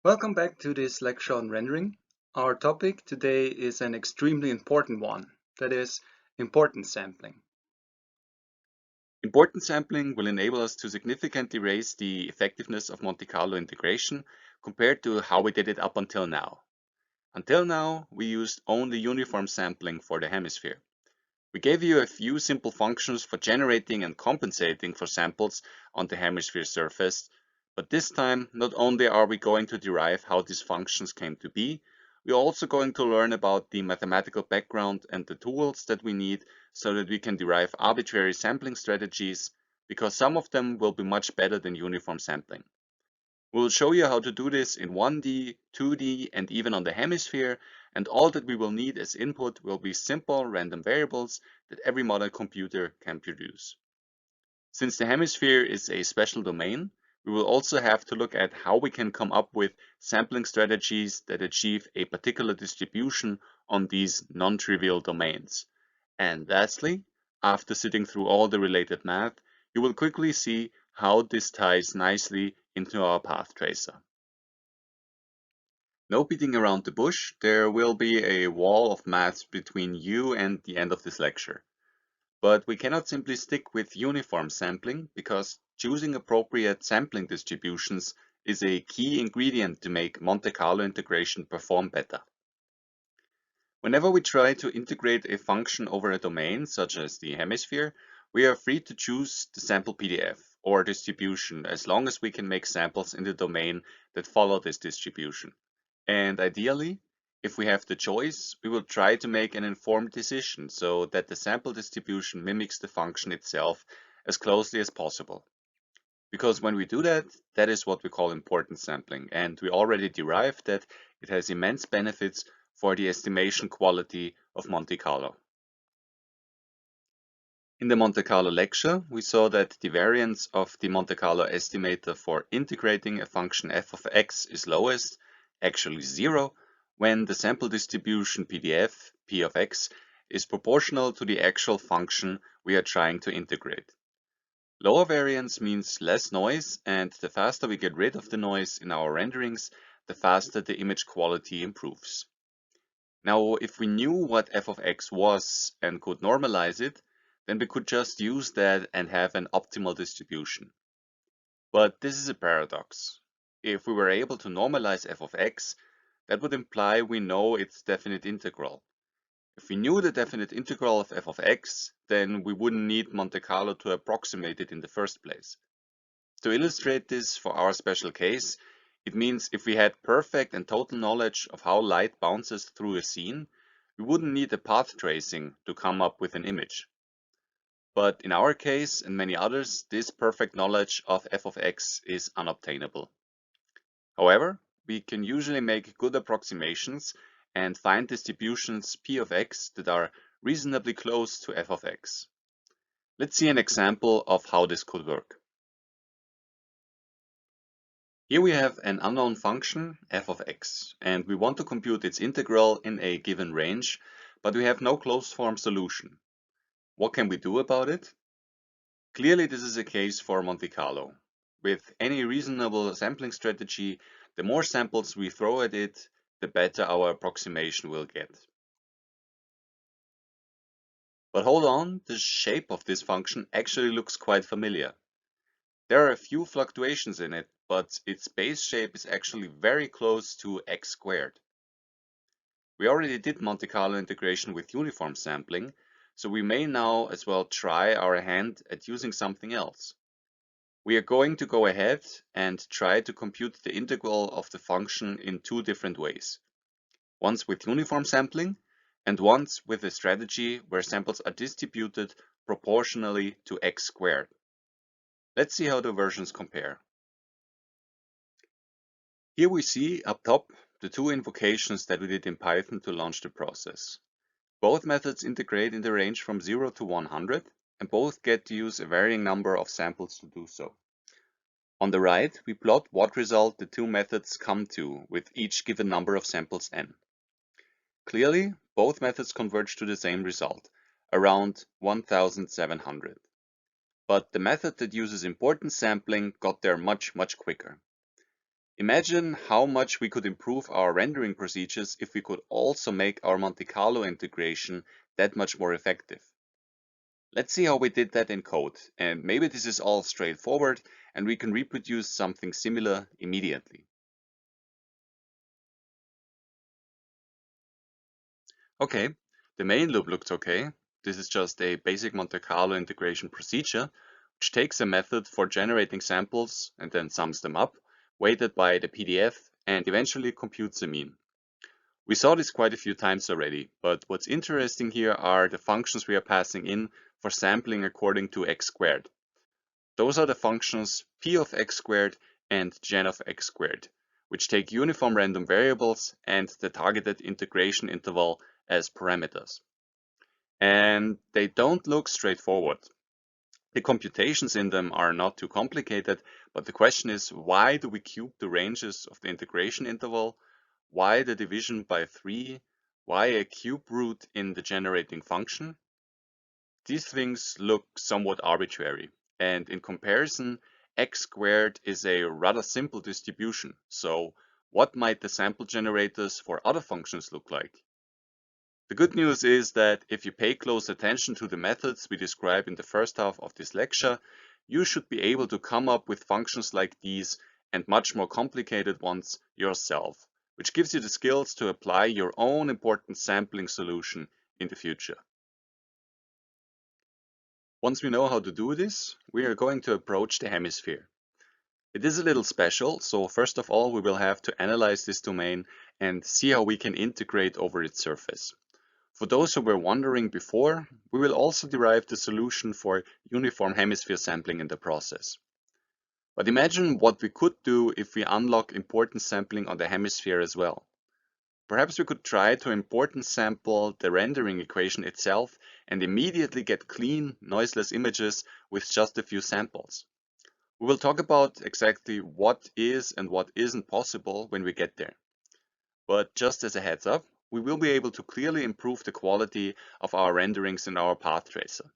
Welcome back to this lecture on rendering. Our topic today is an extremely important one, that is, importance sampling. Importance sampling will enable us to significantly raise the effectiveness of Monte Carlo integration compared to how we did it up until now. Until now, we used only uniform sampling for the hemisphere. We gave you a few simple functions for generating and compensating for samples on the hemisphere surface, but this time not only are we going to derive how these functions came to be, we're also going to learn about the mathematical background and the tools that we need so that we can derive arbitrary sampling strategies, because some of them will be much better than uniform sampling. We'll show you how to do this in 1D, 2D, and even on the hemisphere, and all that we will need as input will be simple random variables that every modern computer can produce. Since the hemisphere is a special domain, we will also have to look at how we can come up with sampling strategies that achieve a particular distribution on these non-trivial domains. And lastly, after sitting through all the related math, you will quickly see how this ties nicely into our path tracer. No beating around the bush, there will be a wall of maths between you and the end of this lecture. But we cannot simply stick with uniform sampling because choosing appropriate sampling distributions is a key ingredient to make Monte Carlo integration perform better. Whenever we try to integrate a function over a domain, such as the hemisphere, we are free to choose the sample PDF or distribution as long as we can make samples in the domain that follow this distribution. And ideally, if we have the choice, we will try to make an informed decision so that the sample distribution mimics the function itself as closely as possible. Because when we do that, that is what we call importance sampling, and we already derived that it has immense benefits for the estimation quality of Monte Carlo. In the Monte Carlo lecture, we saw that the variance of the Monte Carlo estimator for integrating a function f of x is lowest, actually 0, when the sample distribution PDF, p of x, is proportional to the actual function we are trying to integrate. Lower variance means less noise, and the faster we get rid of the noise in our renderings, the faster the image quality improves. Now, if we knew what f of x was and could normalize it, then we could just use that and have an optimal distribution. But this is a paradox. If we were able to normalize f of x, that would imply we know its definite integral. If we knew the definite integral of f of x, then we wouldn't need Monte Carlo to approximate it in the first place. To illustrate this for our special case, it means if we had perfect and total knowledge of how light bounces through a scene, we wouldn't need a path tracing to come up with an image. But in our case and many others, this perfect knowledge of f of x is unobtainable. However, we can usually make good approximations and find distributions p of x that are reasonably close to f of x. Let's see an example of how this could work. Here we have an unknown function, f of x, and we want to compute its integral in a given range, but we have no closed form solution. What can we do about it? Clearly, this is a case for Monte Carlo. With any reasonable sampling strategy, the more samples we throw at it, the better our approximation will get. But hold on, the shape of this function actually looks quite familiar. There are a few fluctuations in it, but its base shape is actually very close to x squared. We already did Monte Carlo integration with uniform sampling, so we may now as well try our hand at using something else. We are going to go ahead and try to compute the integral of the function in two different ways. Once with uniform sampling, and once with a strategy where samples are distributed proportionally to x squared. Let's see how the versions compare. Here we see up top the two invocations that we did in Python to launch the process. Both methods integrate in the range from 0 to 100, and both get to use a varying number of samples to do so. On the right, we plot what result the two methods come to with each given number of samples n. Clearly, both methods converge to the same result, around 1700. But the method that uses importance sampling got there much quicker. Imagine how much we could improve our rendering procedures if we could also make our Monte Carlo integration that much more effective. Let's see how we did that in code, and maybe this is all straightforward and we can reproduce something similar immediately. Okay, the main loop looks okay. This is just a basic Monte Carlo integration procedure, which takes a method for generating samples and then sums them up, weighted by the PDF, and eventually computes the mean. We saw this quite a few times already, but what's interesting here are the functions we are passing in for sampling according to x squared. Those are the functions p of x squared and gen of x squared, which take uniform random variables and the targeted integration interval as parameters. And they don't look straightforward. The computations in them are not too complicated, but the question is, why do we cube the ranges of the integration interval? Why the division by 3? Why a cube root in the generating function? These things look somewhat arbitrary, and in comparison, x squared is a rather simple distribution, so what might the sample generators for other functions look like? The good news is that if you pay close attention to the methods we describe in the first half of this lecture, you should be able to come up with functions like these and much more complicated ones yourself, which gives you the skills to apply your own important sampling solution in the future. Once we know how to do this, we are going to approach the hemisphere. It is a little special, so first of all we will have to analyze this domain and see how we can integrate over its surface. For those who were wondering before, we will also derive the solution for uniform hemisphere sampling in the process. But imagine what we could do if we unlock importance sampling on the hemisphere as well. Perhaps we could try to importance sample the rendering equation itself and immediately get clean, noiseless images with just a few samples. We will talk about exactly what is and what isn't possible when we get there. But just as a heads up, we will be able to clearly improve the quality of our renderings in our path tracer.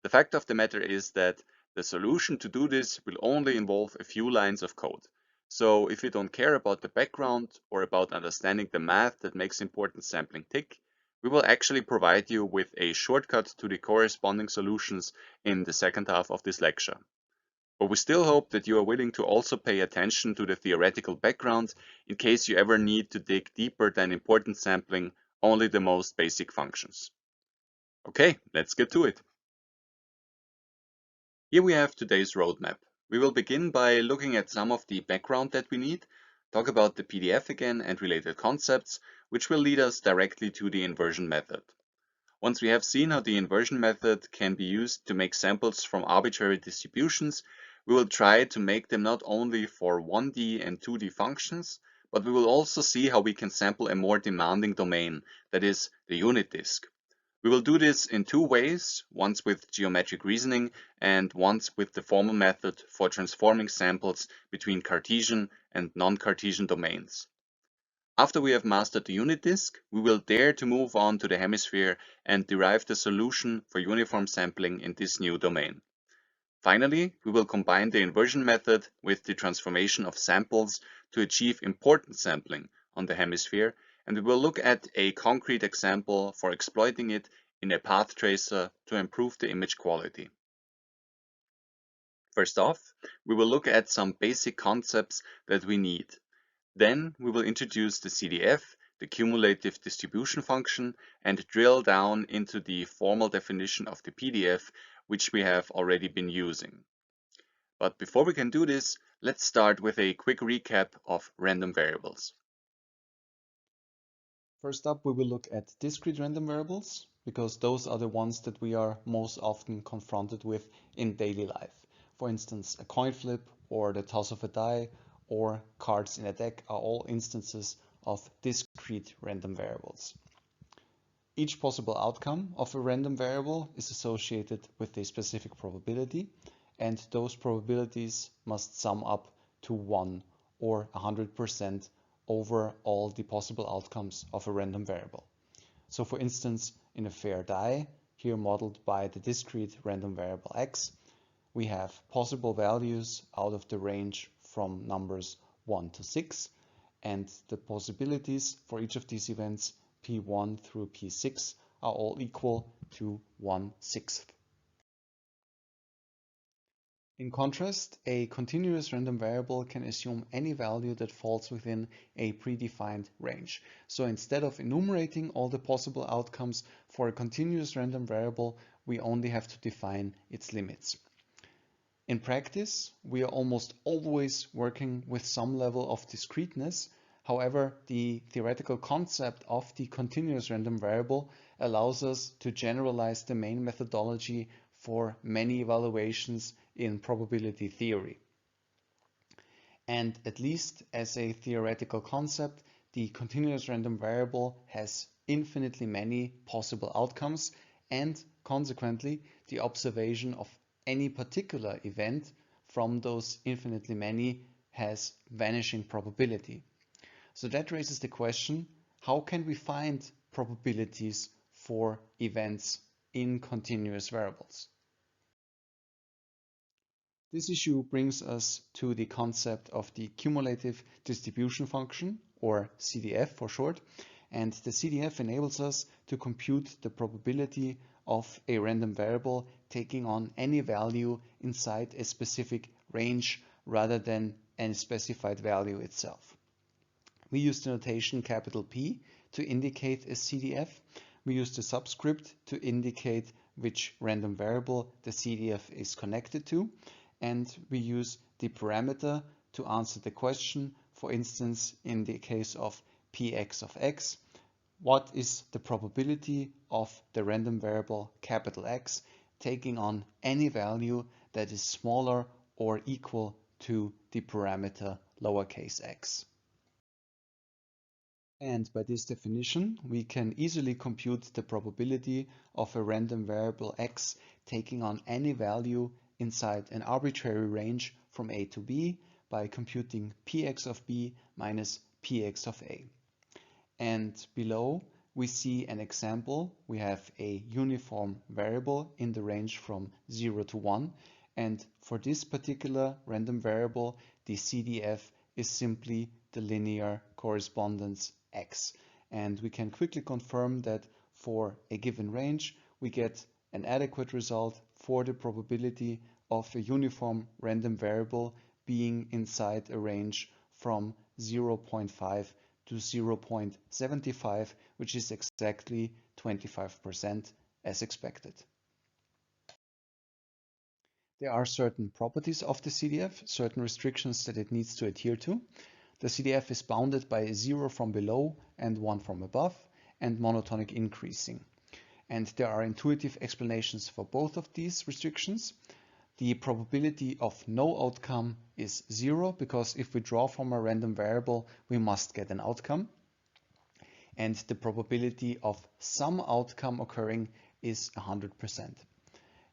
The fact of the matter is that the solution to do this will only involve a few lines of code. So if you don't care about the background or about understanding the math that makes importance sampling tick, we will actually provide you with a shortcut to the corresponding solutions in the second half of this lecture. But we still hope that you are willing to also pay attention to the theoretical background in case you ever need to dig deeper than importance sampling only the most basic functions. Okay, let's get to it. Here we have today's roadmap. We will begin by looking at some of the background that we need, talk about the PDF again and related concepts, which will lead us directly to the inversion method. Once we have seen how the inversion method can be used to make samples from arbitrary distributions, we will try to make them not only for 1D and 2D functions, but we will also see how we can sample a more demanding domain, that is, the unit disk. We will do this in two ways, once with geometric reasoning and once with the formal method for transforming samples between Cartesian and non-Cartesian domains. After we have mastered the unit disk, we will dare to move on to the hemisphere and derive the solution for uniform sampling in this new domain. Finally, we will combine the inversion method with the transformation of samples to achieve importance sampling on the hemisphere, and we will look at a concrete example for exploiting it in a path tracer to improve the image quality. First off, we will look at some basic concepts that we need. Then we will introduce the CDF, the cumulative distribution function, and drill down into the formal definition of the PDF, which we have already been using. But before we can do this, let's start with a quick recap of random variables. First up, we will look at discrete random variables, because those are the ones that we are most often confronted with in daily life. For instance, a coin flip or the toss of a die or cards in a deck are all instances of discrete random variables. Each possible outcome of a random variable is associated with a specific probability, and those probabilities must sum up to 1 or 100% over all the possible outcomes of a random variable. So for instance, in a fair die, here modeled by the discrete random variable x, we have possible values out of the range from numbers 1 to 6, and the possibilities for each of these events, P1 through P6, are all equal to 1/6. In contrast, a continuous random variable can assume any value that falls within a predefined range. So instead of enumerating all the possible outcomes for a continuous random variable, we only have to define its limits. In practice, we are almost always working with some level of discreteness. However, the theoretical concept of the continuous random variable allows us to generalize the main methodology for many evaluations in probability theory. And at least as a theoretical concept, the continuous random variable has infinitely many possible outcomes, and consequently, the observation of any particular event from those infinitely many has vanishing probability. So that raises the question, how can we find probabilities for events in continuous variables? This issue brings us to the concept of the cumulative distribution function, or CDF for short, and the CDF enables us to compute the probability of a random variable taking on any value inside a specific range rather than any specified value itself. We use the notation capital P to indicate a CDF. We use the subscript to indicate which random variable the CDF is connected to, and we use the parameter to answer the question. For instance, in the case of Px of x, what is the probability of the random variable capital X taking on any value that is smaller or equal to the parameter lowercase x? And by this definition, we can easily compute the probability of a random variable x taking on any value inside an arbitrary range from a to b by computing Px of b minus Px of a. And below we see an example. We have a uniform variable in the range from 0 to 1, and for this particular random variable, the CDF is simply the linear correspondence x. And we can quickly confirm that for a given range, we get an adequate result for the probability of a uniform random variable being inside a range from 0.5 to 0.75, which is exactly 25% as expected. There are certain properties of the CDF, certain restrictions that it needs to adhere to. The CDF is bounded by 0 from below and 1 from above, and monotonic increasing. And there are intuitive explanations for both of these restrictions. The probability of no outcome is 0, because if we draw from a random variable, we must get an outcome. And the probability of some outcome occurring is 100%.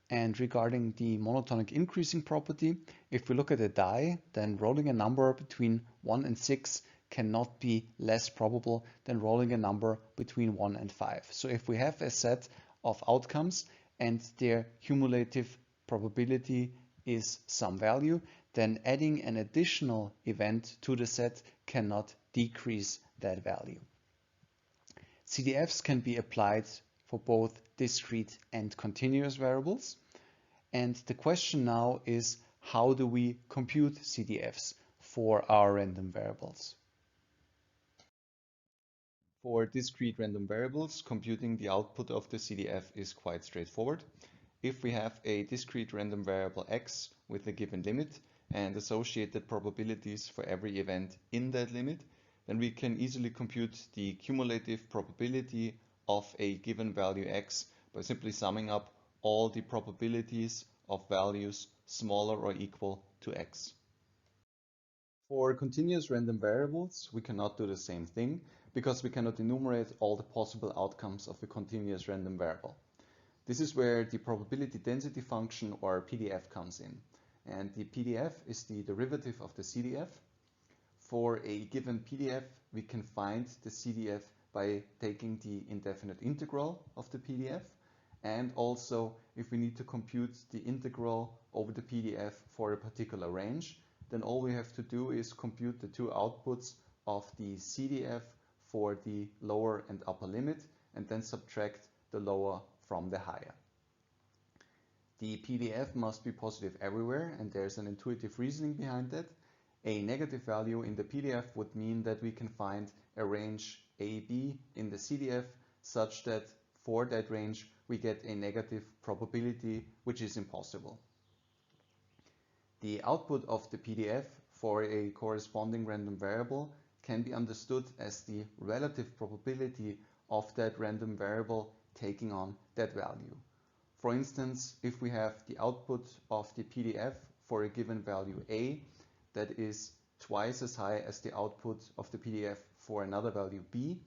And regarding the monotonic increasing property, if we look at a die, then rolling a number between 1 and 6 cannot be less probable than rolling a number between 1 and 5. So if we have a set of outcomes and their cumulative probability is some value, then adding an additional event to the set cannot decrease that value. CDFs can be applied for both discrete and continuous variables. And the question now is, how do we compute CDFs for our random variables? For discrete random variables, computing the output of the CDF is quite straightforward. If we have a discrete random variable x with a given limit and associated probabilities for every event in that limit, then we can easily compute the cumulative probability of a given value x by simply summing up all the probabilities of values smaller or equal to x. For continuous random variables, we cannot do the same thing because we cannot enumerate all the possible outcomes of a continuous random variable. This is where the probability density function, or PDF, comes in. And the PDF is the derivative of the CDF. For a given PDF, we can find the CDF by taking the indefinite integral of the PDF. And also, if we need to compute the integral over the PDF for a particular range, then all we have to do is compute the two outputs of the CDF for the lower and upper limit and then subtract the lower from the higher. The PDF must be positive everywhere, and there's an intuitive reasoning behind that. A negative value in the PDF would mean that we can find a range AB in the CDF such that for that range we get a negative probability, which is impossible. The output of the PDF for a corresponding random variable can be understood as the relative probability of that random variable taking on that value. For instance, if we have the output of the PDF for a given value A that is twice as high as the output of the PDF for another value B,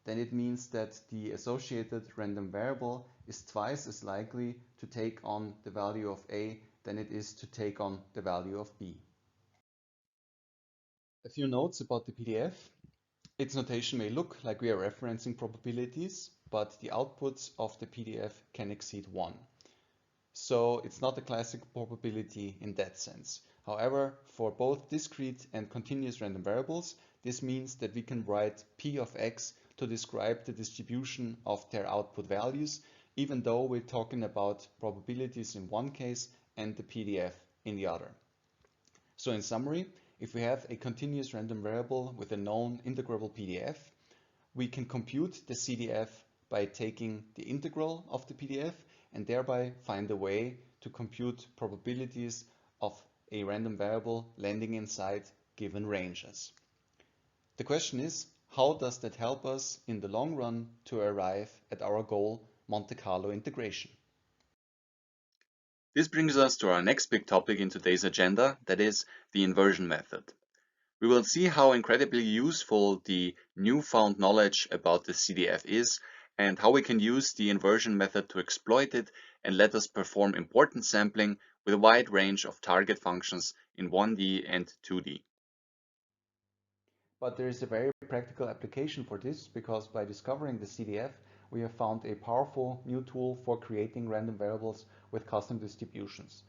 then it means that the associated random variable is twice as likely to take on the value of A than it is to take on the value of B. A few notes about the PDF. Its notation may look like we are referencing probabilities, but the outputs of the PDF can exceed 1. So it's not a classic probability in that sense. However, for both discrete and continuous random variables, this means that we can write P of x to describe the distribution of their output values, even though we're talking about probabilities in one case and the PDF in the other. So in summary, if we have a continuous random variable with a known integrable PDF, we can compute the CDF by taking the integral of the PDF and thereby find a way to compute probabilities of a random variable landing inside given ranges. The question is, how does that help us in the long run to arrive at our goal, Monte Carlo integration? This brings us to our next big topic in today's agenda, that is the inversion method. We will see how incredibly useful the newfound knowledge about the CDF is and how we can use the inversion method to exploit it and let us perform important sampling with a wide range of target functions in 1D and 2D. But there is a very practical application for this, because by discovering the CDF, we have found a powerful new tool for creating random variables with custom distributions.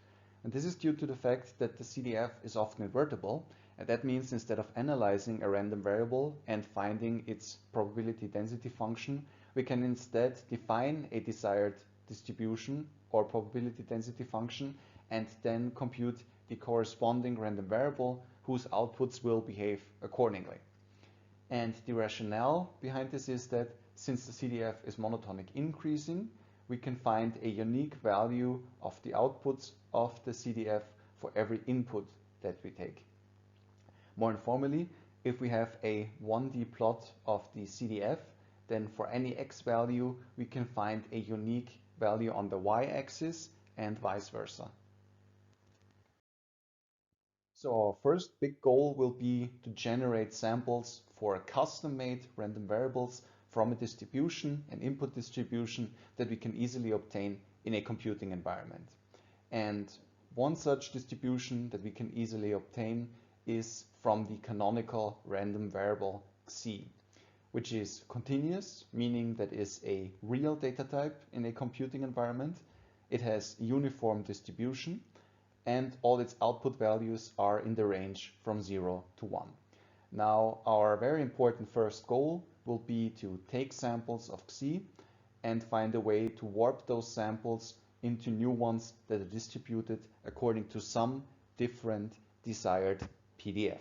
And this is due to the fact that the CDF is often invertible, and that means instead of analyzing a random variable and finding its probability density function, we can instead define a desired distribution or probability density function and then compute the corresponding random variable whose outputs will behave accordingly. And the rationale behind this is that since the CDF is monotonic increasing, we can find a unique value of the outputs of the CDF for every input that we take. More informally, if we have a 1D plot of the CDF, then for any x value, we can find a unique value on the y-axis and vice versa. So our first big goal will be to generate samples for custom-made random variables from a distribution, an input distribution that we can easily obtain in a computing environment. And one such distribution that we can easily obtain is from the canonical random variable Xi, which is continuous, meaning that is a real data type in a computing environment. It has uniform distribution, and all its output values are in the range from 0 to 1. Now, our very important first goal will be to take samples of Xi and find a way to warp those samples into new ones that are distributed according to some different desired PDF.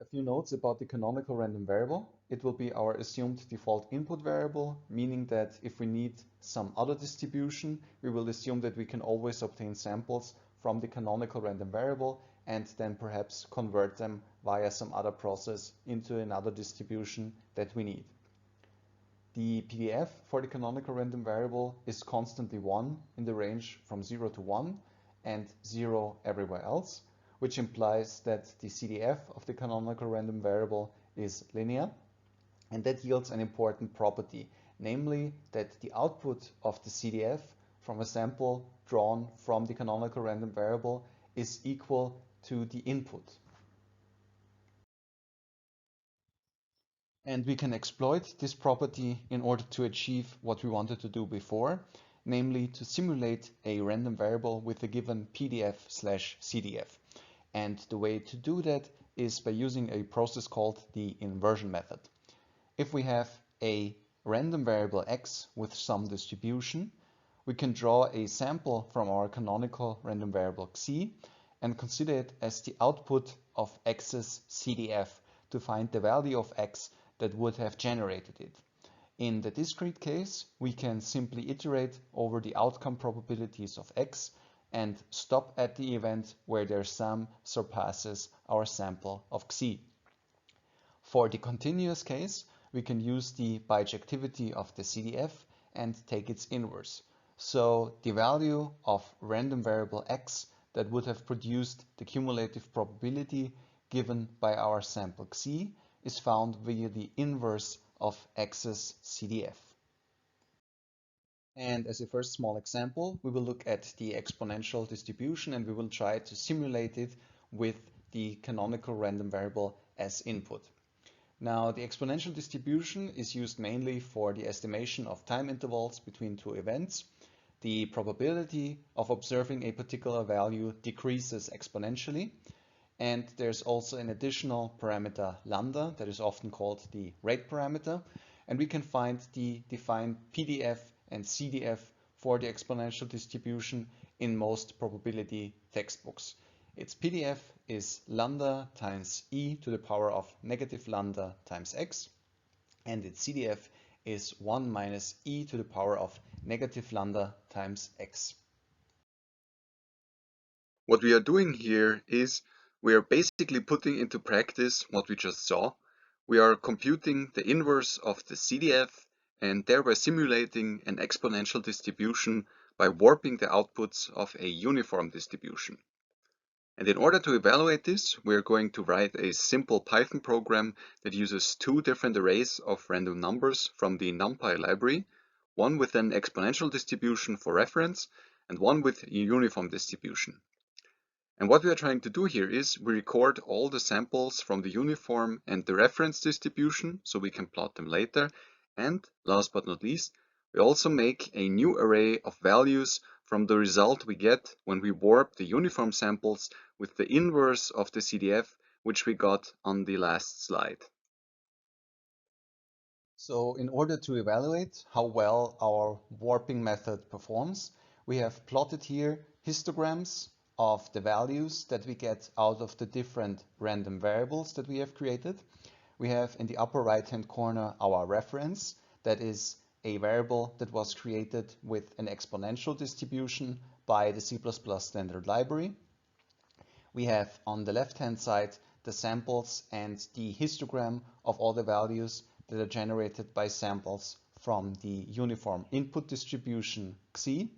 A few notes about the canonical random variable. It will be our assumed default input variable, meaning that if we need some other distribution, we will assume that we can always obtain samples from the canonical random variable and then perhaps convert them via some other process into another distribution that we need. The PDF for the canonical random variable is constantly 1 in the range from 0 to 1 and 0 everywhere else, which implies that the CDF of the canonical random variable is linear, and that yields an important property, namely that the output of the CDF from a sample drawn from the canonical random variable is equal to the input. And we can exploit this property in order to achieve what we wanted to do before, namely to simulate a random variable with a given PDF/CDF. And the way to do that is by using a process called the inversion method. If we have a random variable x with some distribution, we can draw a sample from our canonical random variable xi and consider it as the output of x's CDF to find the value of x that would have generated it. In the discrete case, we can simply iterate over the outcome probabilities of x and stop at the event where their sum surpasses our sample of xi. For the continuous case, we can use the bijectivity of the CDF and take its inverse. So the value of random variable x that would have produced the cumulative probability given by our sample xi is found via the inverse of x's CDF. And as a first small example, we will look at the exponential distribution and we will try to simulate it with the canonical random variable as input. Now, the exponential distribution is used mainly for the estimation of time intervals between two events. The probability of observing a particular value decreases exponentially. And there's also an additional parameter lambda that is often called the rate parameter. And we can find the defined PDF and CDF for the exponential distribution in most probability textbooks. Its PDF is lambda times e to the power of negative lambda times x, and its CDF is 1 minus e to the power of negative lambda times x. What we are doing here is we are basically putting into practice what we just saw. We are computing the inverse of the CDF and thereby simulating an exponential distribution by warping the outputs of a uniform distribution. And in order to evaluate this, we are going to write a simple Python program that uses two different arrays of random numbers from the NumPy library, one with an exponential distribution for reference and one with a uniform distribution. And what we are trying to do here is we record all the samples from the uniform and the reference distribution so we can plot them later. And last but not least, we also make a new array of values from the result we get when we warp the uniform samples with the inverse of the CDF, which we got on the last slide. So in order to evaluate how well our warping method performs, we have plotted here histograms of the values that we get out of the different random variables that we have created. We have in the upper right hand corner our reference, that is a variable that was created with an exponential distribution by the C++ standard library. We have on the left hand side the samples and the histogram of all the values that are generated by samples from the uniform input distribution xi.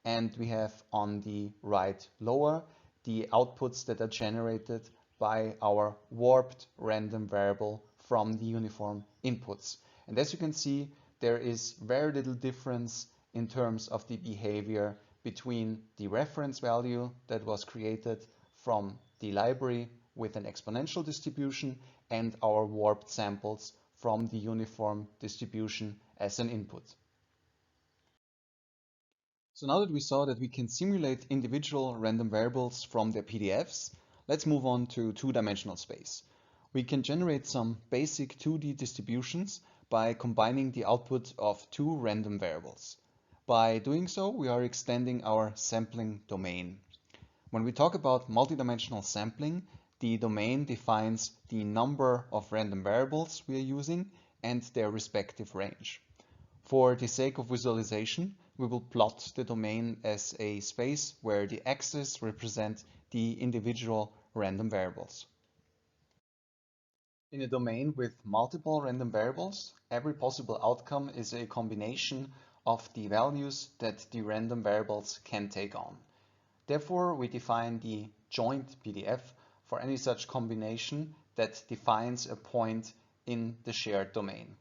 And we have on the right lower the outputs that are generated by our warped random variable from the uniform inputs. And as you can see, there is very little difference in terms of the behavior between the reference value that was created from the library with an exponential distribution and our warped samples from the uniform distribution as an input. So now that we saw that we can simulate individual random variables from their PDFs, let's move on to two-dimensional space. We can generate some basic 2D distributions by combining the output of two random variables. By doing so, we are extending our sampling domain. When we talk about multidimensional sampling, the domain defines the number of random variables we are using and their respective range. For the sake of visualization, we will plot the domain as a space where the axes represent the individual random variables. In a domain with multiple random variables, every possible outcome is a combination of the values that the random variables can take on. Therefore, we define the joint PDF for any such combination that defines a point in the shared domain.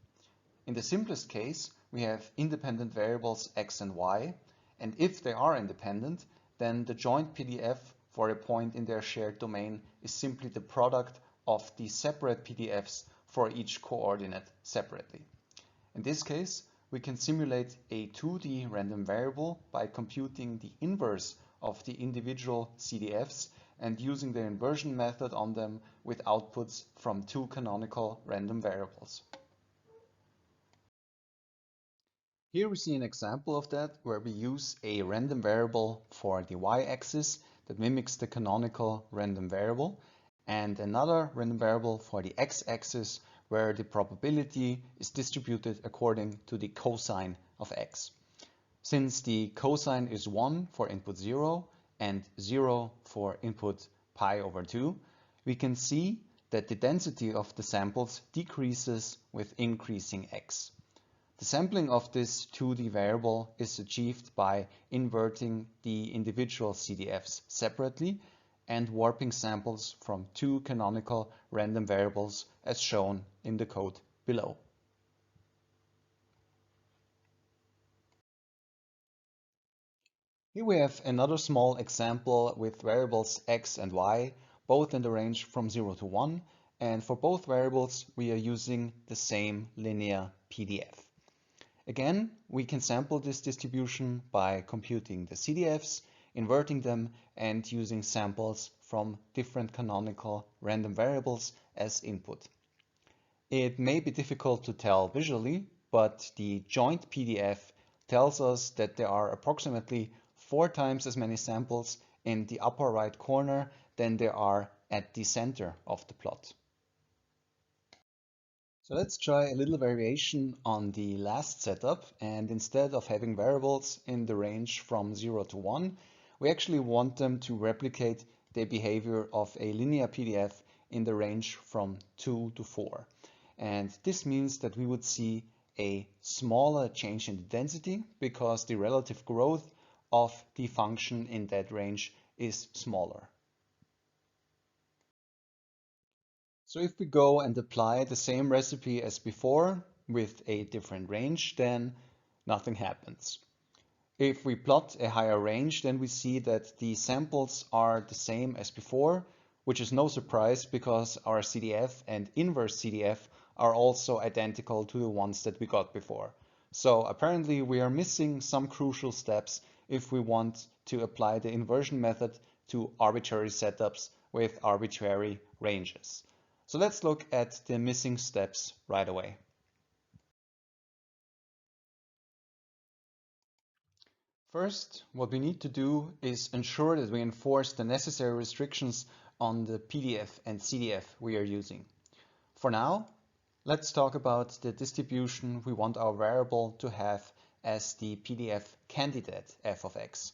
In the simplest case, we have independent variables x and y, and if they are independent, then the joint PDF for a point in their shared domain is simply the product of the separate PDFs for each coordinate separately. In this case, we can simulate a 2D random variable by computing the inverse of the individual CDFs and using the inversion method on them with outputs from two canonical random variables. Here we see an example of that where we use a random variable for the y-axis that mimics the canonical random variable and another random variable for the x-axis where the probability is distributed according to the cosine of x. Since the cosine is 1 for input 0 and 0 for input pi over 2, we can see that the density of the samples decreases with increasing x. The sampling of this 2D variable is achieved by inverting the individual CDFs separately and warping samples from two canonical random variables as shown in the code below. Here we have another small example with variables x and y, both in the range from 0 to 1, and for both variables we are using the same linear PDF. Again, we can sample this distribution by computing the CDFs, inverting them, and using samples from different canonical random variables as input. It may be difficult to tell visually, but the joint PDF tells us that there are approximately 4 times as many samples in the upper right corner than there are at the center of the plot. So let's try a little variation on the last setup, and instead of having variables in the range from 0 to 1, we actually want them to replicate the behavior of a linear PDF in the range from 2 to 4. And this means that we would see a smaller change in the density because the relative growth of the function in that range is smaller. So if we go and apply the same recipe as before with a different range, then nothing happens. If we plot a higher range, then we see that the samples are the same as before, which is no surprise because our CDF and inverse CDF are also identical to the ones that we got before. So apparently we are missing some crucial steps if we want to apply the inversion method to arbitrary setups with arbitrary ranges. So let's look at the missing steps right away. First, what we need to do is ensure that we enforce the necessary restrictions on the PDF and CDF we are using. For now, let's talk about the distribution we want our variable to have as the PDF candidate f of x.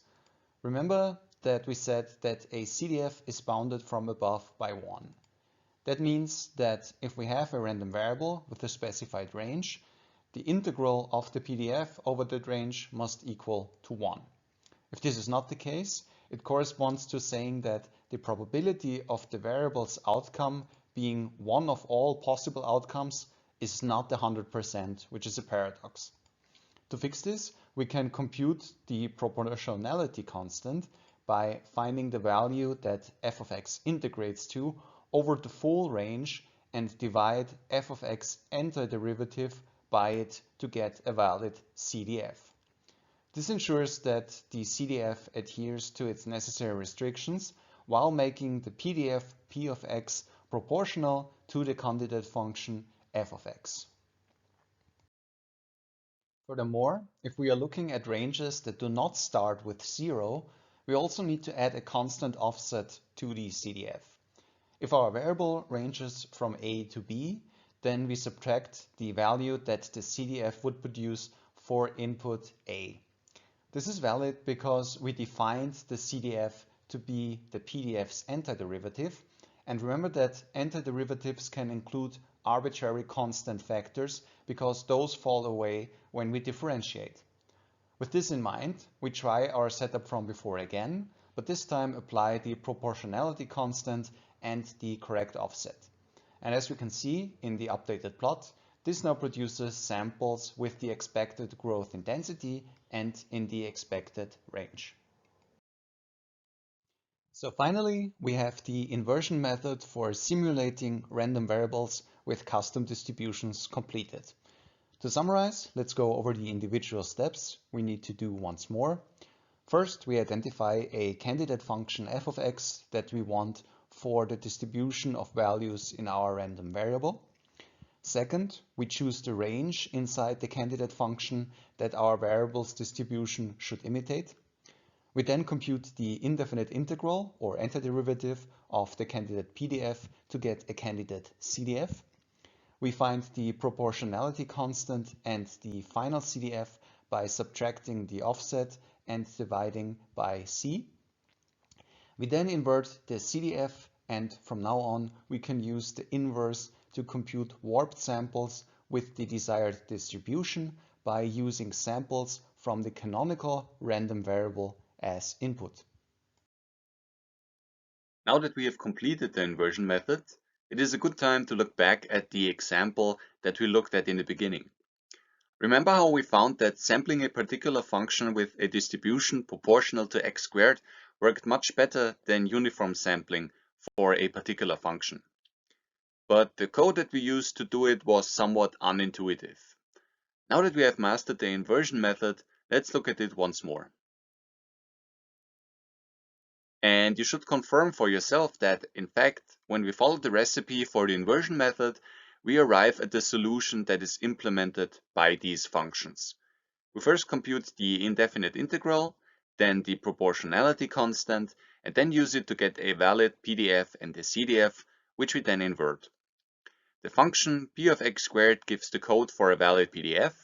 Remember that we said that a CDF is bounded from above by 1. That means that if we have a random variable with a specified range, the integral of the PDF over that range must equal to 1. If this is not the case, it corresponds to saying that the probability of the variable's outcome being one of all possible outcomes is not 100%, which is a paradox. To fix this, we can compute the proportionality constant by finding the value that f of x integrates to over the full range and divide f of x antiderivative by it to get a valid CDF. This ensures that the CDF adheres to its necessary restrictions while making the PDF p of x proportional to the candidate function f of x. Furthermore, if we are looking at ranges that do not start with 0, we also need to add a constant offset to the CDF. If our variable ranges from a to b, then we subtract the value that the CDF would produce for input a. This is valid because we defined the CDF to be the PDF's antiderivative, and remember that antiderivatives can include arbitrary constant factors because those fall away when we differentiate. With this in mind, we try our setup from before again, but this time apply the proportionality constant and the correct offset. And as we can see in the updated plot, this now produces samples with the expected growth in density and in the expected range. So finally, we have the inversion method for simulating random variables with custom distributions completed. To summarize, let's go over the individual steps we need to do once more. First, we identify a candidate function f of x that we want for the distribution of values in our random variable. Second, we choose the range inside the candidate function that our variable's distribution should imitate. We then compute the indefinite integral or antiderivative of the candidate PDF to get a candidate CDF. We find the proportionality constant and the final CDF by subtracting the offset and dividing by C. We then invert the CDF, and from now on we can use the inverse to compute warped samples with the desired distribution by using samples from the canonical random variable as input. Now that we have completed the inversion method, it is a good time to look back at the example that we looked at in the beginning. Remember how we found that sampling a particular function with a distribution proportional to x squared worked much better than uniform sampling for a particular function. But the code that we used to do it was somewhat unintuitive. Now that we have mastered the inversion method, let's look at it once more. And you should confirm for yourself that, in fact, when we follow the recipe for the inversion method, we arrive at the solution that is implemented by these functions. We first compute the indefinite integral, then the proportionality constant, and then use it to get a valid PDF and a CDF, which we then invert. The function p of x squared gives the code for a valid PDF,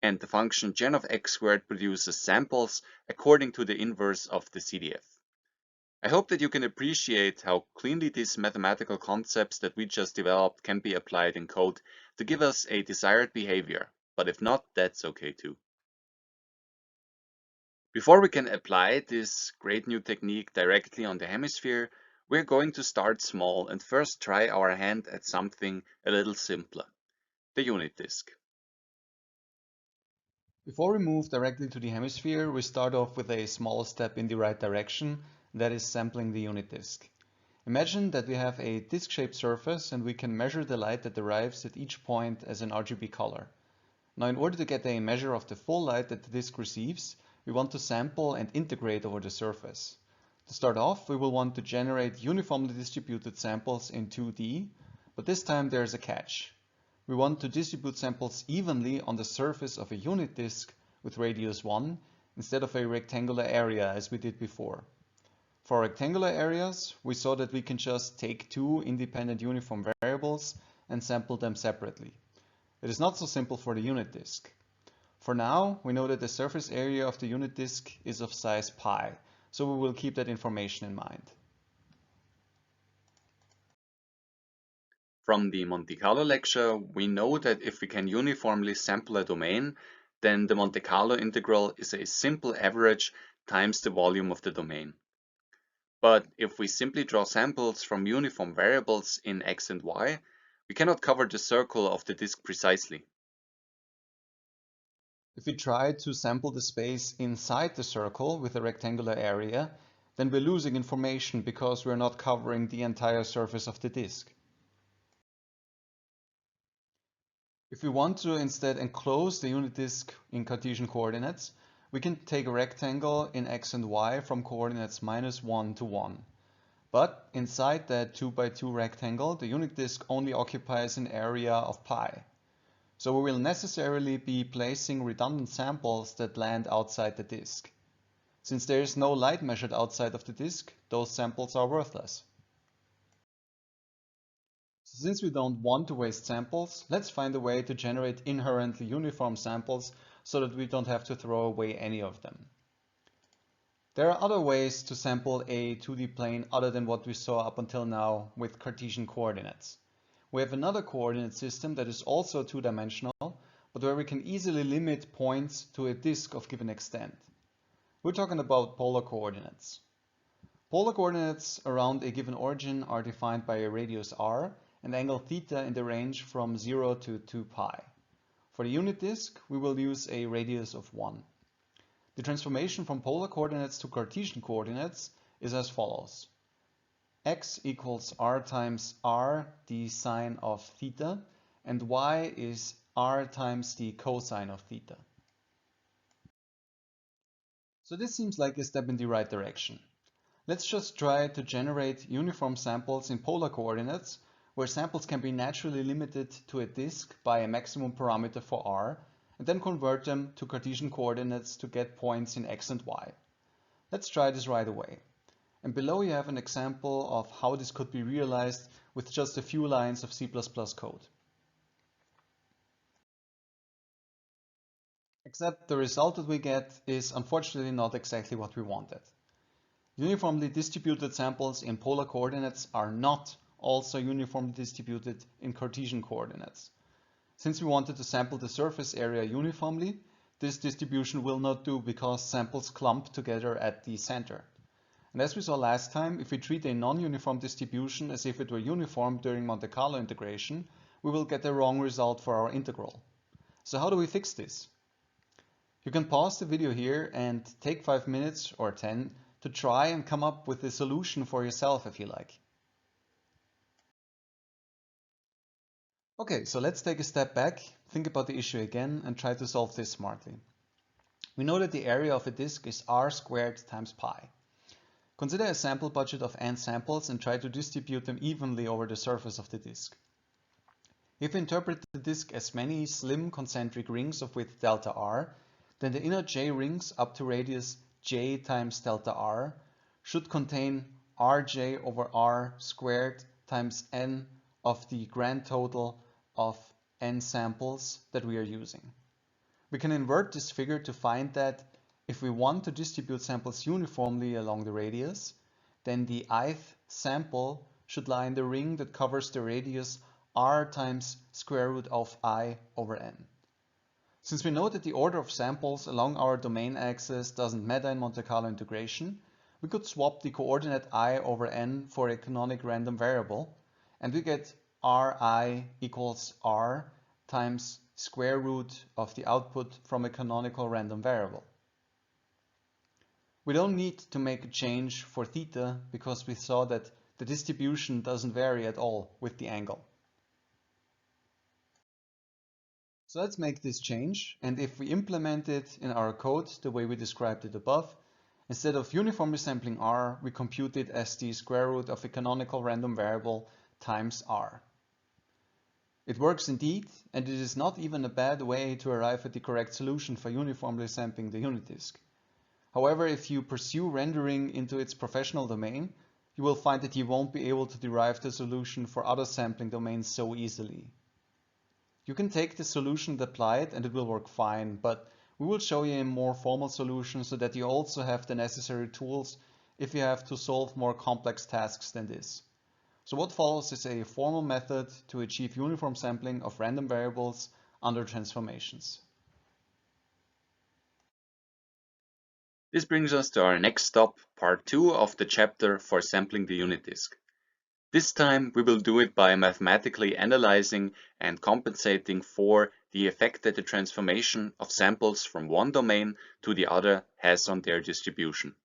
and the function gen of x squared produces samples according to the inverse of the CDF. I hope that you can appreciate how cleanly these mathematical concepts that we just developed can be applied in code to give us a desired behavior, but if not, that's okay too. Before we can apply this great new technique directly on the hemisphere, we're going to start small and first try our hand at something a little simpler, the unit disk. Before we move directly to the hemisphere, we start off with a small step in the right direction, that is sampling the unit disk. Imagine that we have a disk-shaped surface and we can measure the light that arrives at each point as an RGB color. Now, in order to get a measure of the full light that the disk receives, we want to sample and integrate over the surface. To start off, we will want to generate uniformly distributed samples in 2D, but this time there is a catch. We want to distribute samples evenly on the surface of a unit disk with radius 1 instead of a rectangular area as we did before. For rectangular areas, we saw that we can just take two independent uniform variables and sample them separately. It is not so simple for the unit disk. For now, we know that the surface area of the unit disk is of size pi, so we will keep that information in mind. From the Monte Carlo lecture, we know that if we can uniformly sample a domain, then the Monte Carlo integral is a simple average times the volume of the domain. But if we simply draw samples from uniform variables in x and y, we cannot cover the circle of the disk precisely. If we try to sample the space inside the circle with a rectangular area, then we're losing information because we're not covering the entire surface of the disk. If we want to instead enclose the unit disk in Cartesian coordinates, we can take a rectangle in x and y from coordinates -1 to 1. But inside that 2 by 2 rectangle, the unit disk only occupies an area of pi. So we will necessarily be placing redundant samples that land outside the disk. Since there is no light measured outside of the disk, those samples are worthless. Since we don't want to waste samples, let's find a way to generate inherently uniform samples so that we don't have to throw away any of them. There are other ways to sample a 2D plane other than what we saw up until now with Cartesian coordinates. We have another coordinate system that is also two-dimensional, but where we can easily limit points to a disk of given extent. We're talking about polar coordinates. Polar coordinates around a given origin are defined by a radius r and angle theta in the range from 0 to 2 pi. For the unit disk, we will use a radius of 1. The transformation from polar coordinates to Cartesian coordinates is as follows. X equals r times r the sine of theta, and y is r times the cosine of theta. So this seems like a step in the right direction. Let's just try to generate uniform samples in polar coordinates, where samples can be naturally limited to a disk by a maximum parameter for r, and then convert them to Cartesian coordinates to get points in x and y. Let's try this right away. And below you have an example of how this could be realized with just a few lines of C++ code. Except the result that we get is unfortunately not exactly what we wanted. Uniformly distributed samples in polar coordinates are not also uniformly distributed in Cartesian coordinates. Since we wanted to sample the surface area uniformly, this distribution will not do because samples clump together at the center. And as we saw last time, if we treat a non-uniform distribution as if it were uniform during Monte Carlo integration, we will get the wrong result for our integral. So how do we fix this? You can pause the video here and take 5 minutes or 10 to try and come up with a solution for yourself if you like. Okay, so let's take a step back, think about the issue again, and try to solve this smartly. We know that the area of a disk is r squared times pi. Consider a sample budget of n samples and try to distribute them evenly over the surface of the disk. If we interpret the disk as many slim concentric rings of width delta r, then the inner j rings up to radius j times delta r should contain rj over r squared times n of the grand total of n samples that we are using. We can invert this figure to find that if we want to distribute samples uniformly along the radius, then the ith sample should lie in the ring that covers the radius r times square root of I over n. Since we know that the order of samples along our domain axis doesn't matter in Monte Carlo integration, we could swap the coordinate I over n for a canonic random variable, and we get Ri equals r times square root of the output from a canonical random variable. We don't need to make a change for theta because we saw that the distribution doesn't vary at all with the angle. So let's make this change, and if we implement it in our code the way we described it above, instead of uniformly sampling r, we compute it as the square root of a canonical random variable times r. It works indeed, and it is not even a bad way to arrive at the correct solution for uniformly sampling the unit disk. However, if you pursue rendering into its professional domain, you will find that you won't be able to derive the solution for other sampling domains so easily. You can take the solution and apply it and it will work fine, but we will show you a more formal solution so that you also have the necessary tools if you have to solve more complex tasks than this. So what follows is a formal method to achieve uniform sampling of random variables under transformations. This brings us to our next stop, part 2 of the chapter for sampling the unit disk. This time we will do it by mathematically analyzing and compensating for the effect that the transformation of samples from one domain to the other has on their distribution.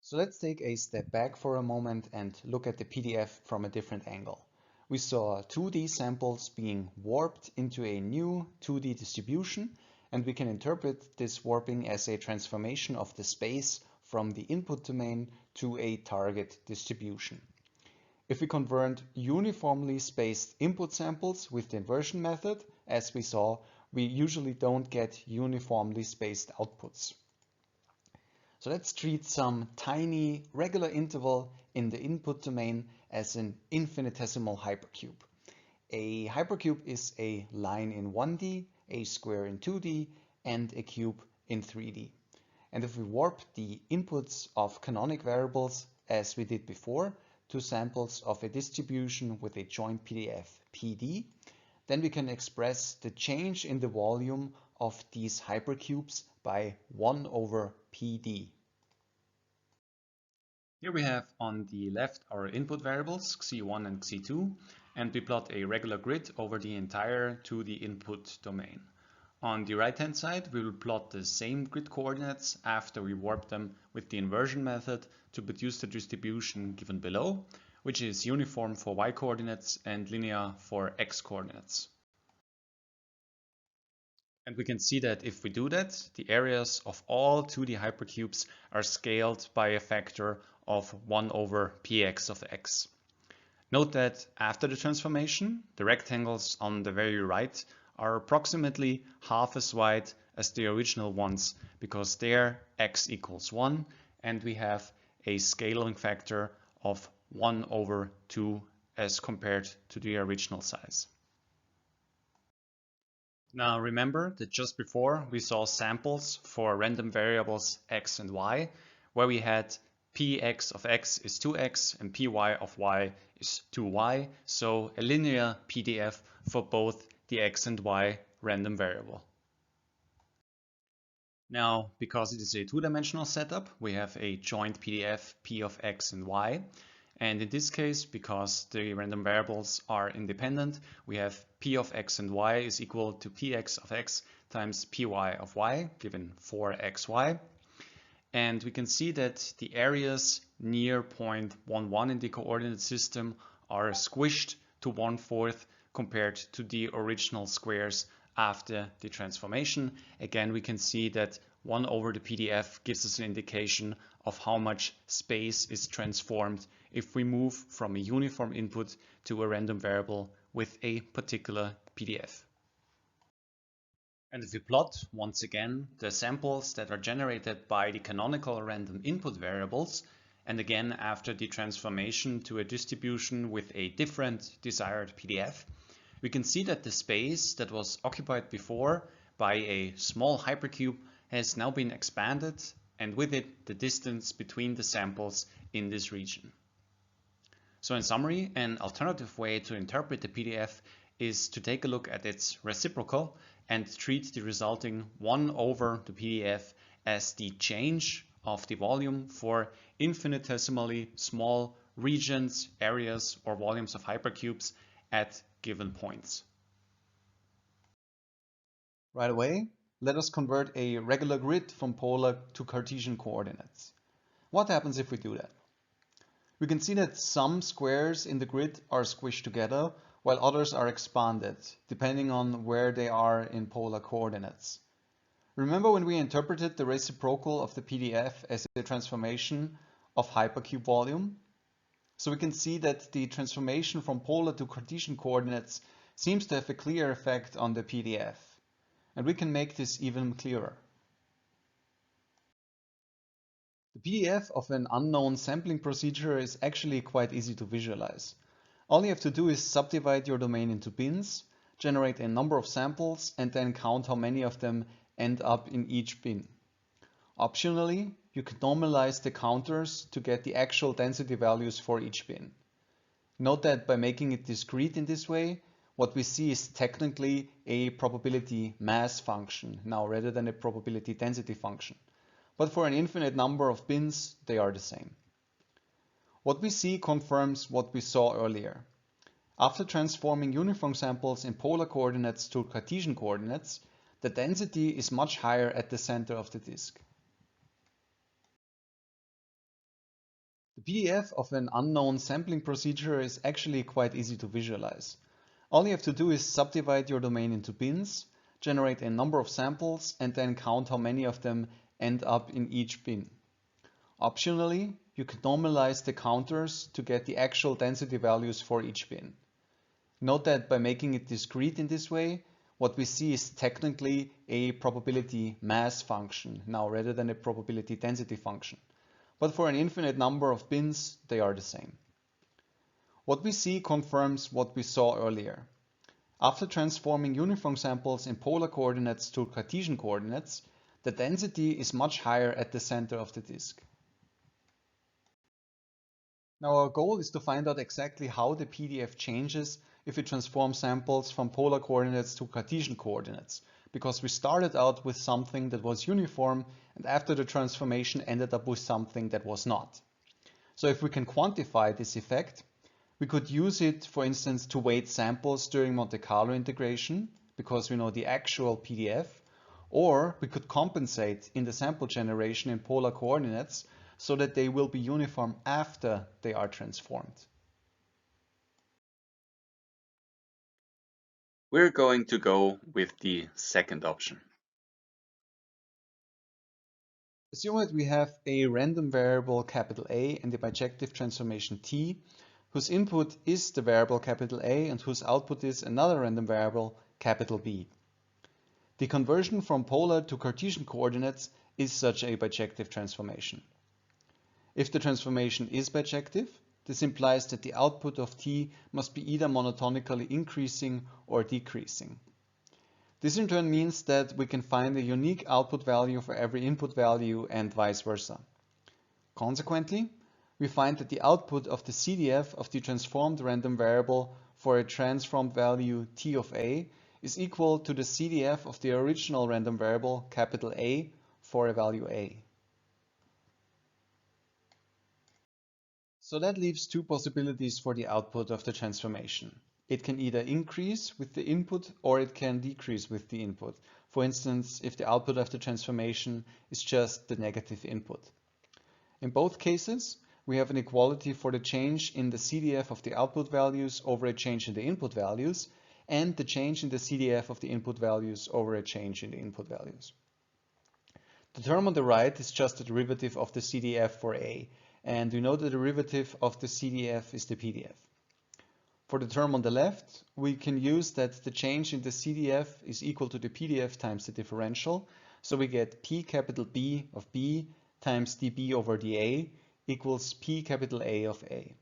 So let's take a step back for a moment and look at the PDF from a different angle. We saw 2D samples being warped into a new 2D distribution, and we can interpret this warping as a transformation of the space from the input domain to a target distribution. If we convert uniformly spaced input samples with the inversion method, as we saw, we usually don't get uniformly spaced outputs. So let's treat some tiny regular interval in the input domain as an infinitesimal hypercube. A hypercube is a line in 1D, a square in 2D, and a cube in 3D. And if we warp the inputs of canonic variables, as we did before, to samples of a distribution with a joint PDF PD, then we can express the change in the volume of these hypercubes by 1 over PD. Here we have on the left our input variables, xc1 and xc2, and we plot a regular grid over the entire 2D input domain. On the right-hand side, we will plot the same grid coordinates after we warp them with the inversion method to produce the distribution given below, which is uniform for y coordinates and linear for x coordinates. And we can see that if we do that, the areas of all 2D hypercubes are scaled by a factor of 1 over px of x. Note that after the transformation, the rectangles on the very right are approximately half as wide as the original ones because there x equals 1 and we have a scaling factor of 1 over 2 as compared to the original size. Now remember that just before we saw samples for random variables x and y, where we had px of x is 2x and py of y is 2y, so a linear PDF for both the x and y random variable. Now, because it is a two-dimensional setup, we have a joint PDF p of x and y. And in this case, because the random variables are independent, we have p of x and y is equal to px of x times py of y, given 4xy. And we can see that the areas near point 1, 1 in the coordinate system are squished to 1/4 compared to the original squares after the transformation. Again, we can see that 1 over the PDF gives us an indication of how much space is transformed if we move from a uniform input to a random variable with a particular PDF. And if we plot, once again, the samples that are generated by the canonical random input variables, and again after the transformation to a distribution with a different desired PDF, we can see that the space that was occupied before by a small hypercube has now been expanded, and with it the distance between the samples in this region. So in summary, an alternative way to interpret the PDF is to take a look at its reciprocal and treat the resulting 1 over the PDF as the change of the volume for infinitesimally small regions, areas, or volumes of hypercubes at given points. Right away, let us convert a regular grid from polar to Cartesian coordinates. What happens if we do that? We can see that some squares in the grid are squished together while others are expanded, depending on where they are in polar coordinates. Remember when we interpreted the reciprocal of the PDF as a transformation of hypercube volume? So we can see that the transformation from polar to Cartesian coordinates seems to have a clear effect on the PDF. And we can make this even clearer. The PDF of an unknown sampling procedure is actually quite easy to visualize. All you have to do is subdivide your domain into bins, generate a number of samples, and then count how many of them end up in each bin. Optionally, you could normalize the counters to get the actual density values for each bin. Note that by making it discrete in this way, what we see is technically a probability mass function now rather than a probability density function. But for an infinite number of bins, they are the same. What we see confirms what we saw earlier. After transforming uniform samples in polar coordinates to Cartesian coordinates, the density is much higher at the center of the disk. The PDF of an unknown sampling procedure is actually quite easy to visualize. All you have to do is subdivide your domain into bins, generate a number of samples, and then count how many of them end up in each bin. Optionally, you could normalize the counters to get the actual density values for each bin. Note that by making it discrete in this way, what we see is technically a probability mass function now rather than a probability density function. But for an infinite number of bins, they are the same. What we see confirms what we saw earlier. After transforming uniform samples in polar coordinates to Cartesian coordinates, the density is much higher at the center of the disk. Now our goal is to find out exactly how the PDF changes if we transform samples from polar coordinates to Cartesian coordinates, because we started out with something that was uniform and after the transformation ended up with something that was not. So if we can quantify this effect, we could use it, for instance, to weight samples during Monte Carlo integration, because we know the actual PDF, or we could compensate in the sample generation in polar coordinates so that they will be uniform after they are transformed. We're going to go with the second option. Assume that we have a random variable capital A and a bijective transformation T, whose input is the variable capital A and whose output is another random variable capital B. The conversion from polar to Cartesian coordinates is such a bijective transformation. If the transformation is bijective, this implies that the output of T must be either monotonically increasing or decreasing. This in turn means that we can find a unique output value for every input value and vice versa. Consequently, we find that the output of the CDF of the transformed random variable for a transformed value T of A is equal to the CDF of the original random variable capital A for a value A. So that leaves two possibilities for the output of the transformation. It can either increase with the input or it can decrease with the input. For instance, if the output of the transformation is just the negative input. In both cases, we have an equality for the change in the CDF of the output values over a change in the input values, and the change in the CDF of the input values over a change in the input values. The term on the right is just the derivative of the CDF for A, and we know the derivative of the CDF is the PDF. For the term on the left, we can use that the change in the CDF is equal to the PDF times the differential, so we get P capital B of B times dB over dA equals P capital A of A.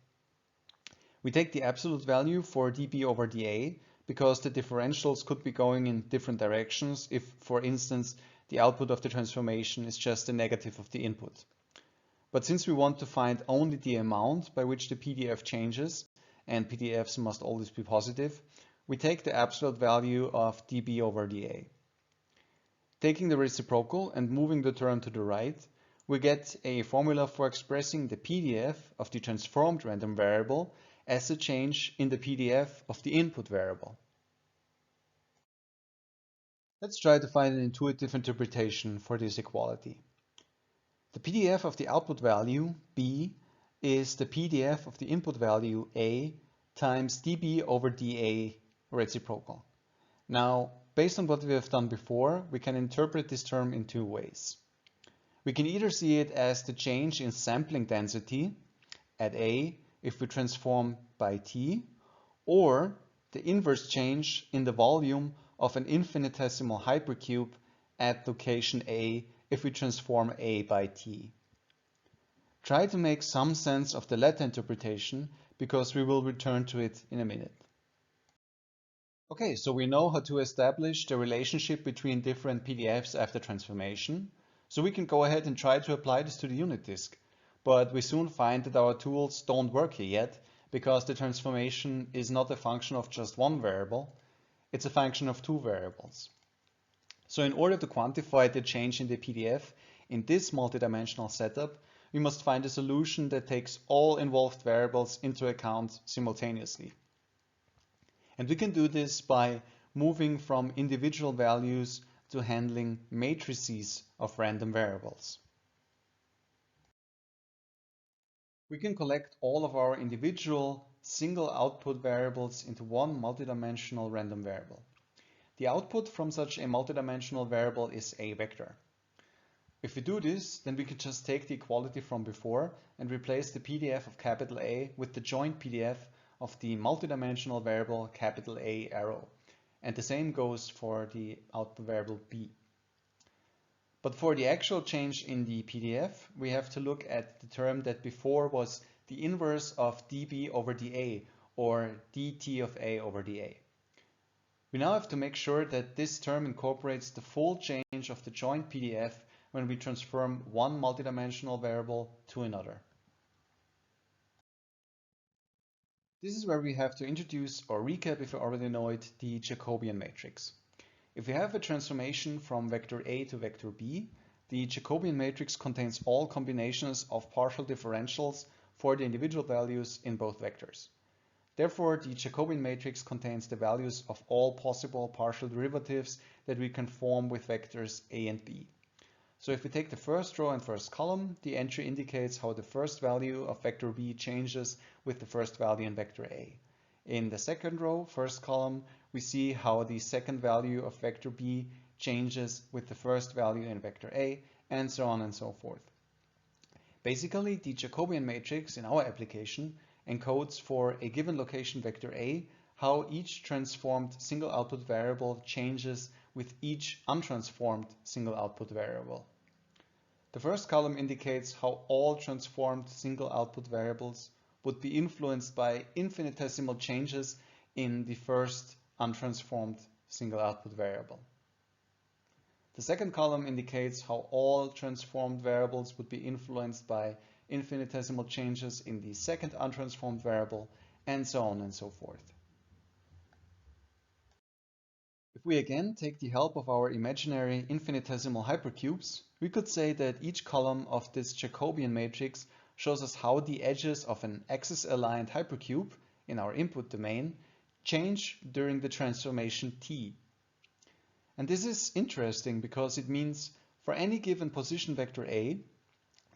We take the absolute value for dB over dA because the differentials could be going in different directions if, for instance, the output of the transformation is just the negative of the input. But since we want to find only the amount by which the PDF changes, and PDFs must always be positive, we take the absolute value of dB over dA. Taking the reciprocal and moving the term to the right, we get a formula for expressing the PDF of the transformed random variable as a change in the PDF of the input variable. Let's try to find an intuitive interpretation for this equality. The PDF of the output value, B, is the PDF of the input value, A, times dB over dA reciprocal. Now, based on what we have done before, we can interpret this term in two ways. We can either see it as the change in sampling density at A if we transform by T, or the inverse change in the volume of an infinitesimal hypercube at location A if we transform A by T. Try to make some sense of the latter interpretation because we will return to it in a minute. Okay, so we know how to establish the relationship between different PDFs after transformation, so we can go ahead and try to apply this to the unit disk. But we soon find that our tools don't work here yet because the transformation is not a function of just one variable, it's a function of two variables. So in order to quantify the change in the PDF in this multidimensional setup, we must find a solution that takes all involved variables into account simultaneously. And we can do this by moving from individual values to handling matrices of random variables. We can collect all of our individual single output variables into one multidimensional random variable. The output from such a multidimensional variable is a vector. If we do this, then we can just take the equality from before and replace the PDF of capital A with the joint PDF of the multidimensional variable capital A arrow. And the same goes for the output variable B. But for the actual change in the PDF, we have to look at the term that before was the inverse of dB over dA, or dt of A over dA. We now have to make sure that this term incorporates the full change of the joint PDF when we transform one multidimensional variable to another. This is where we have to introduce or recap, if you already know it, the Jacobian matrix. If we have a transformation from vector A to vector B, the Jacobian matrix contains all combinations of partial differentials for the individual values in both vectors. Therefore, the Jacobian matrix contains the values of all possible partial derivatives that we can form with vectors A and B. So if we take the first row and first column, the entry indicates how the first value of vector B changes with the first value in vector A. In the second row, first column, we see how the second value of vector b changes with the first value in vector a, and so on and so forth. Basically, the Jacobian matrix in our application encodes for a given location vector a how each transformed single output variable changes with each untransformed single output variable. The first column indicates how all transformed single output variables would be influenced by infinitesimal changes in the first untransformed single output variable. The second column indicates how all transformed variables would be influenced by infinitesimal changes in the second untransformed variable, and so on and so forth. If we again take the help of our imaginary infinitesimal hypercubes, we could say that each column of this Jacobian matrix shows us how the edges of an axis-aligned hypercube in our input domain change during the transformation t. And this is interesting because it means for any given position vector A,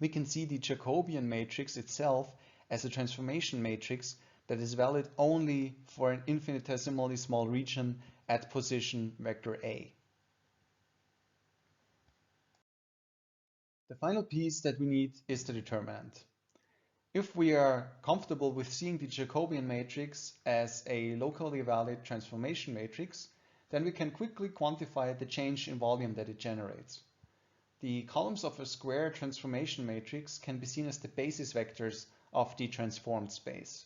we can see the Jacobian matrix itself as a transformation matrix that is valid only for an infinitesimally small region at position vector A. The final piece that we need is the determinant. If we are comfortable with seeing the Jacobian matrix as a locally valid transformation matrix, then we can quickly quantify the change in volume that it generates. The columns of a square transformation matrix can be seen as the basis vectors of the transformed space.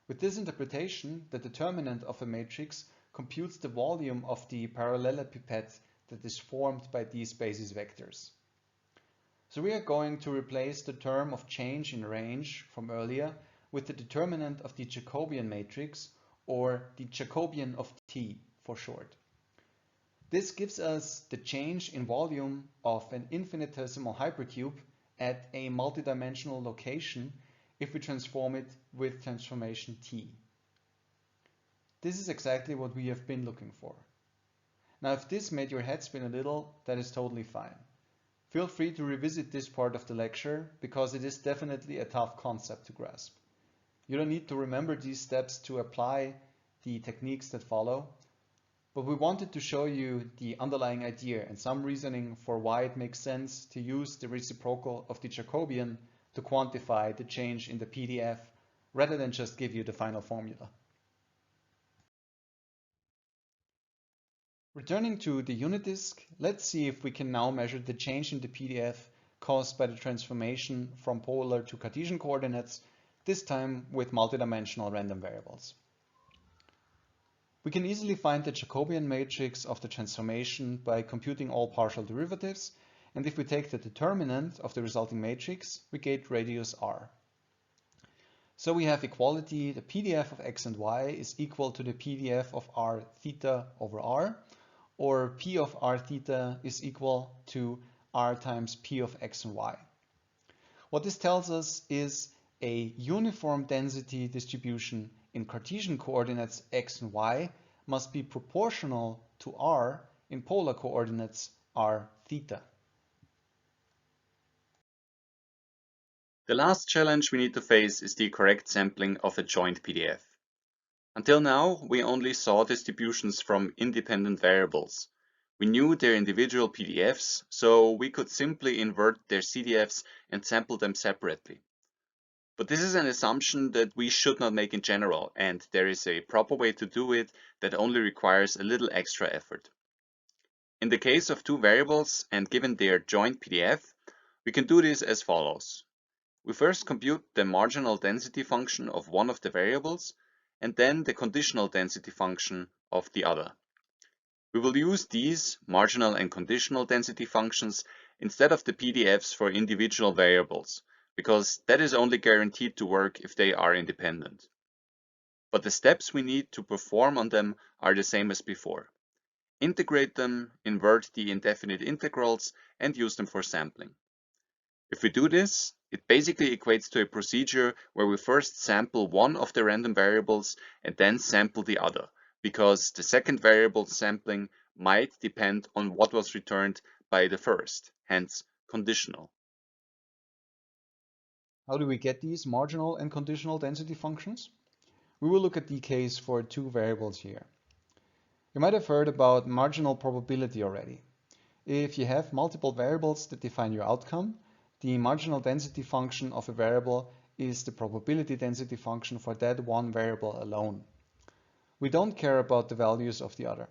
With this interpretation, the determinant of a matrix computes the volume of the parallelepiped that is formed by these basis vectors. So we are going to replace the term of change in range from earlier with the determinant of the Jacobian matrix, or the Jacobian of T for short. This gives us the change in volume of an infinitesimal hypercube at a multidimensional location if we transform it with transformation T. This is exactly what we have been looking for. Now, if this made your head spin a little, that is totally fine. Feel free to revisit this part of the lecture because it is definitely a tough concept to grasp. You don't need to remember these steps to apply the techniques that follow, but we wanted to show you the underlying idea and some reasoning for why it makes sense to use the reciprocal of the Jacobian to quantify the change in the PDF rather than just give you the final formula. Returning to the unit disk, let's see if we can now measure the change in the PDF caused by the transformation from polar to Cartesian coordinates, this time with multidimensional random variables. We can easily find the Jacobian matrix of the transformation by computing all partial derivatives, and if we take the determinant of the resulting matrix, we get radius r. So we have equality, the PDF of x and y is equal to the PDF of r theta over r, or p of r theta is equal to r times p of x and y. What this tells us is a uniform density distribution in Cartesian coordinates x and y must be proportional to r in polar coordinates r theta. The last challenge we need to face is the correct sampling of a joint PDF. Until now, we only saw distributions from independent variables. We knew their individual PDFs, so we could simply invert their CDFs and sample them separately. But this is an assumption that we should not make in general, and there is a proper way to do it that only requires a little extra effort. In the case of two variables and given their joint PDF, we can do this as follows. We first compute the marginal density function of one of the variables and then the conditional density function of the other. We will use these marginal and conditional density functions instead of the PDFs for individual variables, because that is only guaranteed to work if they are independent. But the steps we need to perform on them are the same as before. Integrate them, invert the indefinite integrals, and use them for sampling. If we do this, it basically equates to a procedure where we first sample one of the random variables and then sample the other, because the second variable sampling might depend on what was returned by the first, hence conditional. How do we get these marginal and conditional density functions? We will look at the case for two variables here. You might have heard about marginal probability already. If you have multiple variables that define your outcome, the marginal density function of a variable is the probability density function for that one variable alone. We don't care about the values of the other.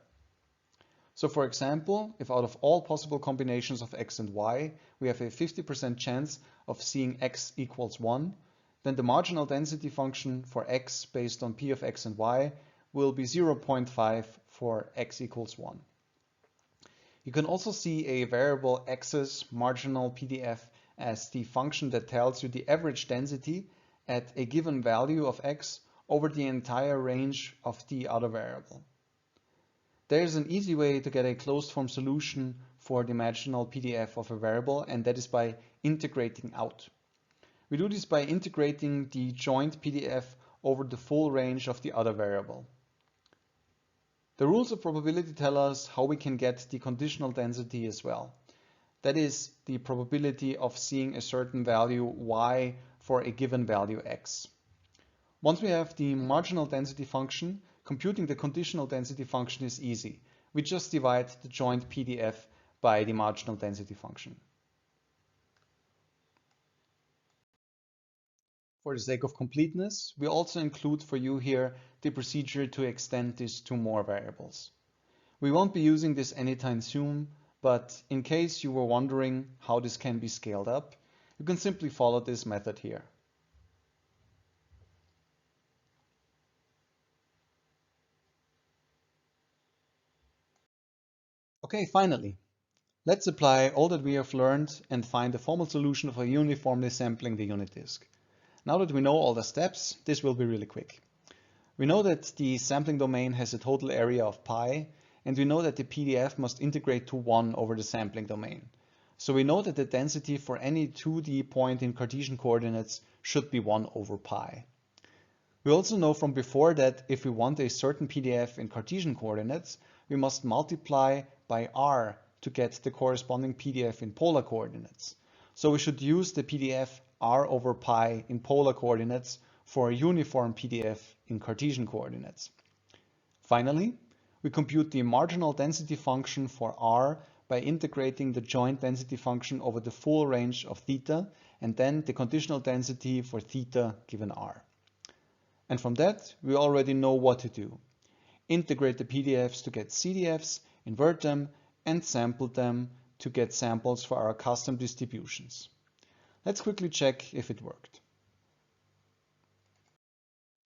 So for example, if out of all possible combinations of x and y, we have a 50% chance of seeing x equals 1, then the marginal density function for x based on p of x and y will be 0.5 for x equals 1. You can also see a variable x's marginal PDF as the function that tells you the average density at a given value of x over the entire range of the other variable. There is an easy way to get a closed form solution for the marginal PDF of a variable, and that is by integrating out. We do this by integrating the joint PDF over the full range of the other variable. The rules of probability tell us how we can get the conditional density as well. That is the probability of seeing a certain value y for a given value x. Once we have the marginal density function, computing the conditional density function is easy. We just divide the joint PDF by the marginal density function. For the sake of completeness, we also include for you here the procedure to extend this to more variables. We won't be using this anytime soon, but in case you were wondering how this can be scaled up, you can simply follow this method here. Okay, finally, let's apply all that we have learned and find a formal solution for uniformly sampling the unit disk. Now that we know all the steps, this will be really quick. We know that the sampling domain has a total area of pi, and we know that the PDF must integrate to 1 over the sampling domain. So we know that the density for any 2D point in Cartesian coordinates should be 1 over pi. We also know from before that if we want a certain PDF in Cartesian coordinates, we must multiply by r to get the corresponding PDF in polar coordinates. So we should use the PDF r over pi in polar coordinates for a uniform PDF in Cartesian coordinates. Finally, we compute the marginal density function for r by integrating the joint density function over the full range of theta and then the conditional density for theta given r. And from that, we already know what to do. Integrate the PDFs to get CDFs, invert them, and sample them to get samples for our custom distributions. Let's quickly check if it worked.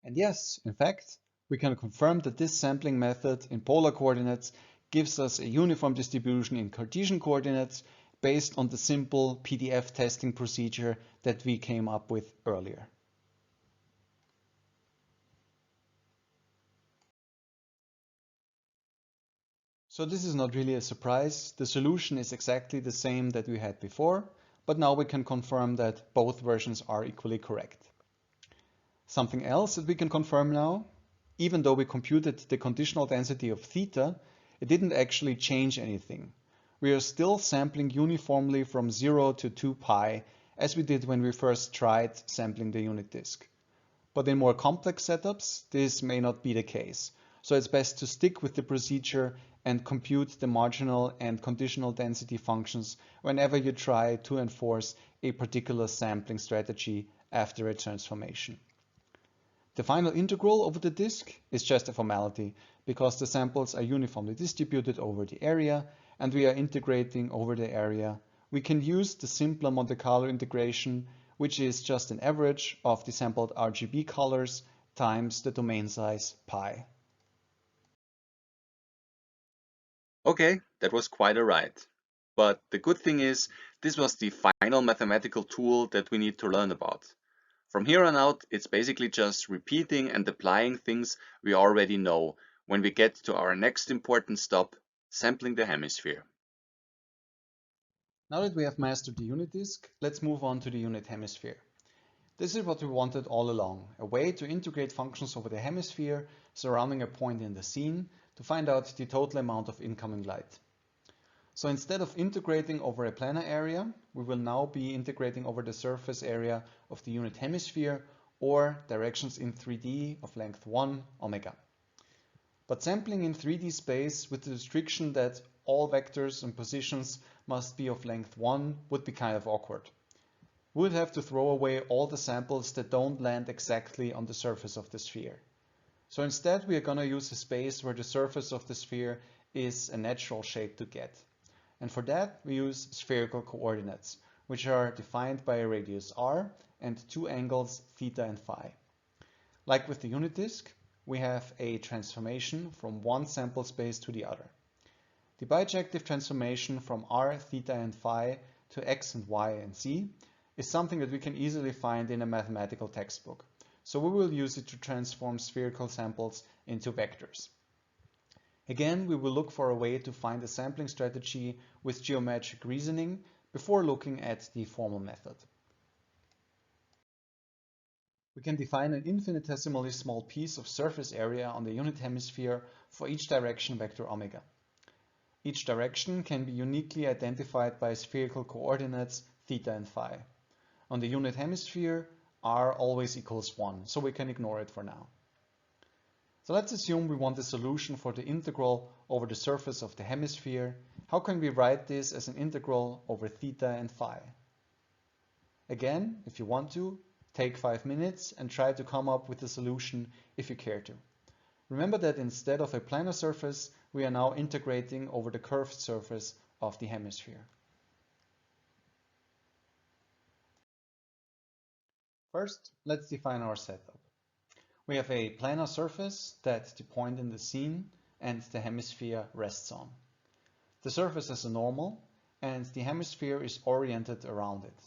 And yes, in fact, we can confirm that this sampling method in polar coordinates gives us a uniform distribution in Cartesian coordinates based on the simple PDF testing procedure that we came up with earlier. So this is not really a surprise. The solution is exactly the same that we had before, but now we can confirm that both versions are equally correct. Something else that we can confirm now, even though we computed the conditional density of theta, it didn't actually change anything. We are still sampling uniformly from 0 to 2 pi, as we did when we first tried sampling the unit disk. But in more complex setups, this may not be the case. So it's best to stick with the procedure and compute the marginal and conditional density functions whenever you try to enforce a particular sampling strategy after a transformation. The final integral over the disk is just a formality because the samples are uniformly distributed over the area and we are integrating over the area. We can use the simpler Monte Carlo integration, which is just an average of the sampled RGB colors times the domain size pi. Okay, that was quite a ride. But the good thing is, this was the final mathematical tool that we need to learn about. From here on out, it's basically just repeating and applying things we already know when we get to our next important stop, sampling the hemisphere. Now that we have mastered the unit disk, let's move on to the unit hemisphere. This is what we wanted all along, a way to integrate functions over the hemisphere surrounding a point in the scene to find out the total amount of incoming light. So instead of integrating over a planar area, we will now be integrating over the surface area of the unit hemisphere or directions in 3D of length 1 omega. But sampling in 3D space with the restriction that all vectors and positions must be of length 1 would be kind of awkward. We would have to throw away all the samples that don't land exactly on the surface of the sphere. So instead we are going to use a space where the surface of the sphere is a natural shape to get. And for that we use spherical coordinates, which are defined by a radius r and two angles theta and phi. Like with the unit disk, we have a transformation from one sample space to the other. The bijective transformation from r, theta and phi to x and y and z is something that we can easily find in a mathematical textbook. So we will use it to transform spherical samples into vectors. Again, we will look for a way to find a sampling strategy with geometric reasoning before looking at the formal method. We can define an infinitesimally small piece of surface area on the unit hemisphere for each direction vector omega. Each direction can be uniquely identified by spherical coordinates theta and phi. On the unit hemisphere, r always equals 1, so we can ignore it for now. So let's assume we want a solution for the integral over the surface of the hemisphere. How can we write this as an integral over theta and phi? Again, if you want to, take 5 minutes and try to come up with a solution if you care to. Remember that instead of a planar surface, we are now integrating over the curved surface of the hemisphere. First, let's define our setup. We have a planar surface that the point in the scene and the hemisphere rests on. The surface is a normal and the hemisphere is oriented around it.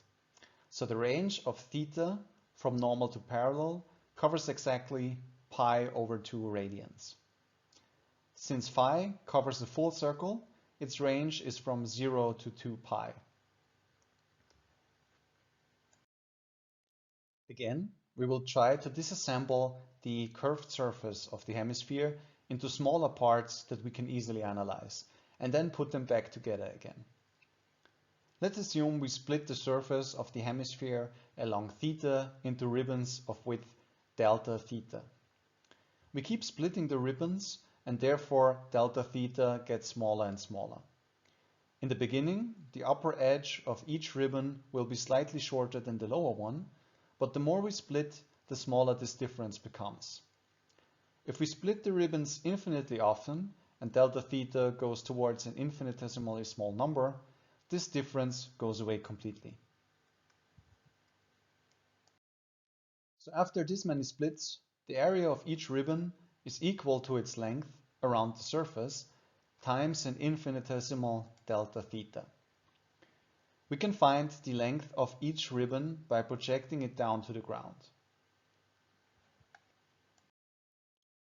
So the range of theta from normal to parallel covers exactly pi over 2 radians. Since phi covers a full circle, its range is from 0 to 2 pi. Again, we will try to disassemble the curved surface of the hemisphere into smaller parts that we can easily analyze, and then put them back together again. Let's assume we split the surface of the hemisphere along theta into ribbons of width delta theta. We keep splitting the ribbons and therefore delta theta gets smaller and smaller. In the beginning, the upper edge of each ribbon will be slightly shorter than the lower one, but the more we split, the smaller this difference becomes. If we split the ribbons infinitely often and delta theta goes towards an infinitesimally small number, this difference goes away completely. So after this many splits, the area of each ribbon is equal to its length around the surface times an infinitesimal delta theta. We can find the length of each ribbon by projecting it down to the ground.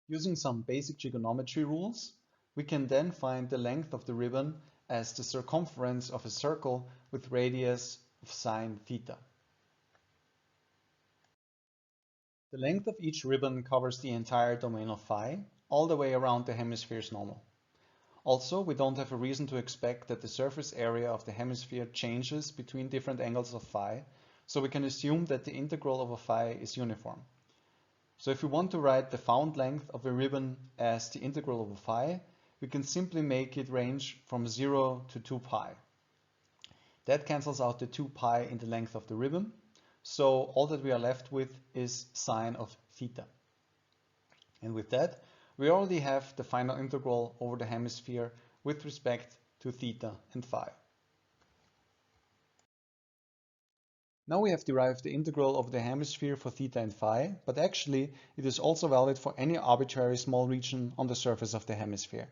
Using some basic trigonometry rules, we can then find the length of the ribbon as the circumference of a circle with radius of sine theta. The length of each ribbon covers the entire domain of phi, all the way around the hemisphere's normal. Also, we don't have a reason to expect that the surface area of the hemisphere changes between different angles of phi, so we can assume that the integral over phi is uniform. So if we want to write the found length of a ribbon as the integral over phi, we can simply make it range from 0 to 2 pi. That cancels out the 2 pi in the length of the ribbon, so all that we are left with is sine of theta. And with that, we already have the final integral over the hemisphere with respect to theta and phi. Now we have derived the integral over the hemisphere for theta and phi, but actually it is also valid for any arbitrary small region on the surface of the hemisphere.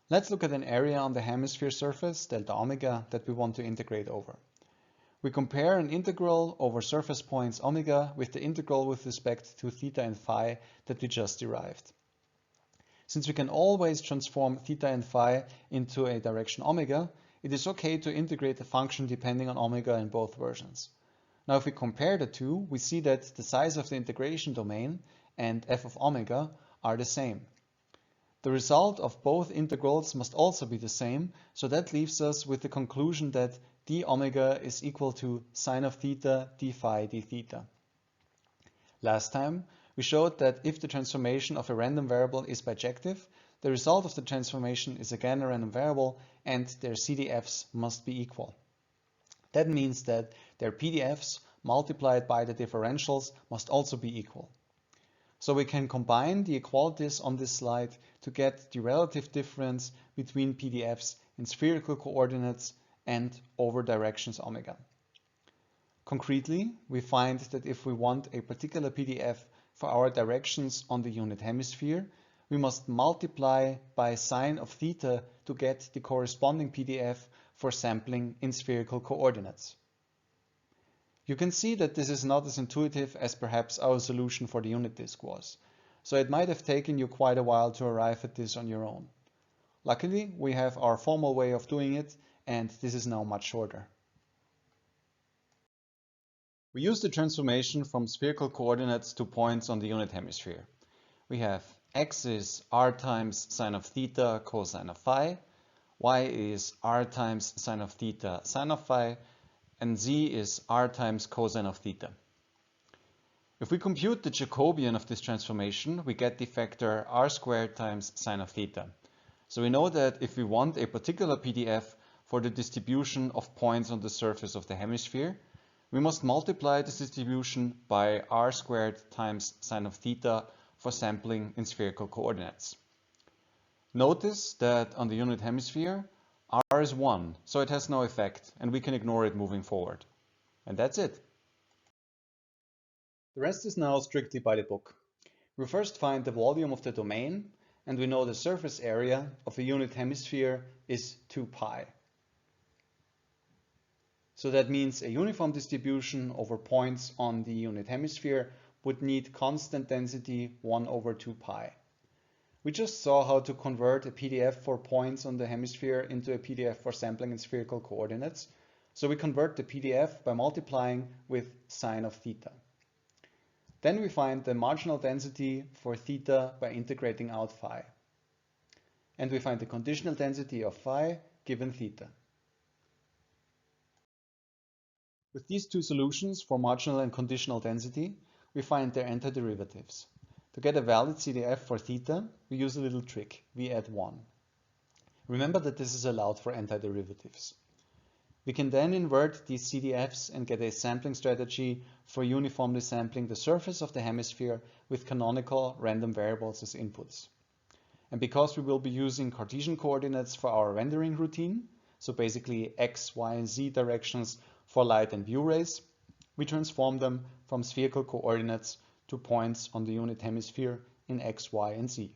Let's look at an area on the hemisphere surface, delta omega, that we want to integrate over. We compare an integral over surface points omega with the integral with respect to theta and phi that we just derived. Since we can always transform theta and phi into a direction omega, it is okay to integrate the function depending on omega in both versions. Now if we compare the two, we see that the size of the integration domain and f of omega are the same. The result of both integrals must also be the same, so that leaves us with the conclusion that d omega is equal to sine of theta d phi d theta. Last time, we showed that if the transformation of a random variable is bijective, the result of the transformation is again a random variable and their CDFs must be equal. That means that their PDFs multiplied by the differentials must also be equal. So we can combine the equalities on this slide to get the relative difference between PDFs in spherical coordinates and over directions omega. Concretely, we find that if we want a particular PDF for our directions on the unit hemisphere, we must multiply by sine of theta to get the corresponding PDF for sampling in spherical coordinates. You can see that this is not as intuitive as perhaps our solution for the unit disk was, so it might have taken you quite a while to arrive at this on your own. Luckily, we have our formal way of doing it, and this is now much shorter. We use the transformation from spherical coordinates to points on the unit hemisphere. We have x is r times sine of theta cosine of phi, y is r times sine of theta sine of phi, and z is r times cosine of theta. If we compute the Jacobian of this transformation, we get the factor r squared times sine of theta. So we know that if we want a particular PDF for the distribution of points on the surface of the hemisphere, we must multiply this distribution by r squared times sine of theta for sampling in spherical coordinates. Notice that on the unit hemisphere, r is 1, so it has no effect, and we can ignore it moving forward. And that's it. The rest is now strictly by the book. We first find the volume of the domain, and we know the surface area of a unit hemisphere is 2 pi. So that means a uniform distribution over points on the unit hemisphere would need constant density 1 over 2 pi. We just saw how to convert a PDF for points on the hemisphere into a PDF for sampling in spherical coordinates. So we convert the PDF by multiplying with sine of theta. Then we find the marginal density for theta by integrating out phi. And we find the conditional density of phi given theta. With these two solutions for marginal and conditional density, we find their antiderivatives. To get a valid CDF for theta, we use a little trick. We add 1. Remember that this is allowed for antiderivatives. We can then invert these CDFs and get a sampling strategy for uniformly sampling the surface of the hemisphere with canonical random variables as inputs. And because we will be using Cartesian coordinates for our rendering routine, so basically x, y, and z directions for light and view rays, we transform them from spherical coordinates to points on the unit hemisphere in x, y, and z.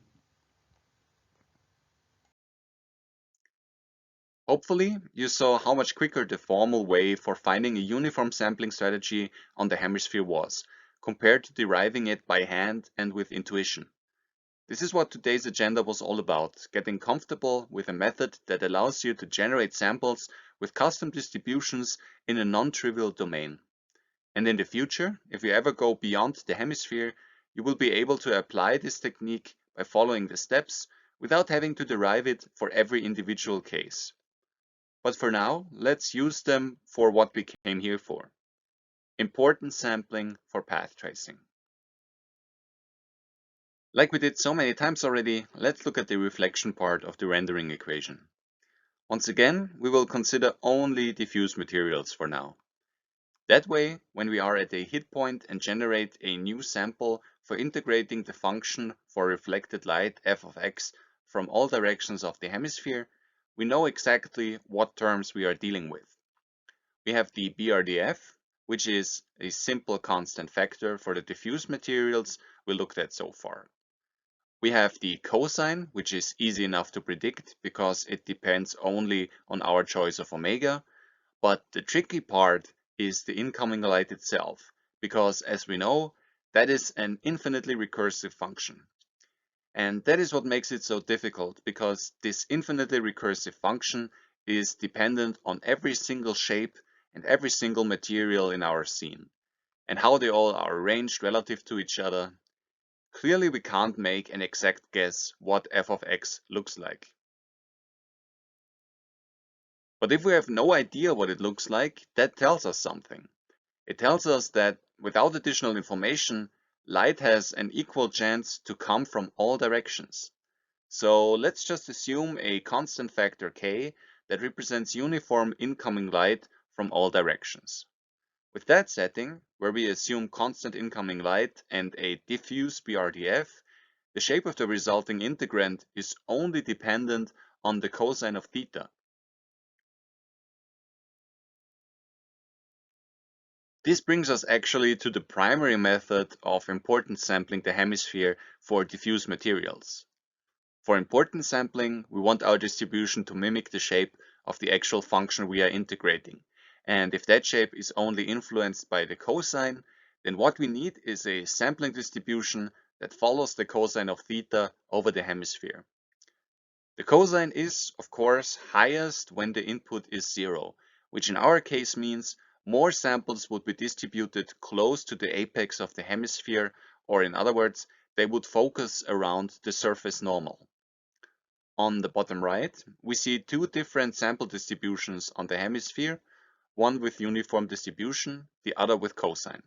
Hopefully, you saw how much quicker the formal way for finding a uniform sampling strategy on the hemisphere was, compared to deriving it by hand and with intuition. This is what today's agenda was all about, getting comfortable with a method that allows you to generate samples with custom distributions in a non-trivial domain. And in the future, if you ever go beyond the hemisphere, you will be able to apply this technique by following the steps without having to derive it for every individual case. But for now, let's use them for what we came here for: important sampling for path tracing. Like we did so many times already, let's look at the reflection part of the rendering equation. Once again, we will consider only diffuse materials for now. That way, when we are at a hit point and generate a new sample for integrating the function for reflected light f of x from all directions of the hemisphere, we know exactly what terms we are dealing with. We have the BRDF, which is a simple constant factor for the diffuse materials we looked at so far. We have the cosine, which is easy enough to predict because it depends only on our choice of omega, but the tricky part is the incoming light itself, because as we know, that is an infinitely recursive function. And that is what makes it so difficult, because this infinitely recursive function is dependent on every single shape and every single material in our scene, and how they all are arranged relative to each other. Clearly, we can't make an exact guess what f of x looks like. But if we have no idea what it looks like, that tells us something. It tells us that without additional information, light has an equal chance to come from all directions. So let's just assume a constant factor k that represents uniform incoming light from all directions. With that setting, where we assume constant incoming light and a diffuse BRDF, the shape of the resulting integrand is only dependent on the cosine of theta. This brings us actually to the primary method of importance sampling the hemisphere for diffuse materials. For importance sampling, we want our distribution to mimic the shape of the actual function we are integrating. And if that shape is only influenced by the cosine, then what we need is a sampling distribution that follows the cosine of theta over the hemisphere. The cosine is, of course, highest when the input is 0, which in our case means more samples would be distributed close to the apex of the hemisphere, or in other words, they would focus around the surface normal. On the bottom right, we see two different sample distributions on the hemisphere, one with uniform distribution, the other with cosine.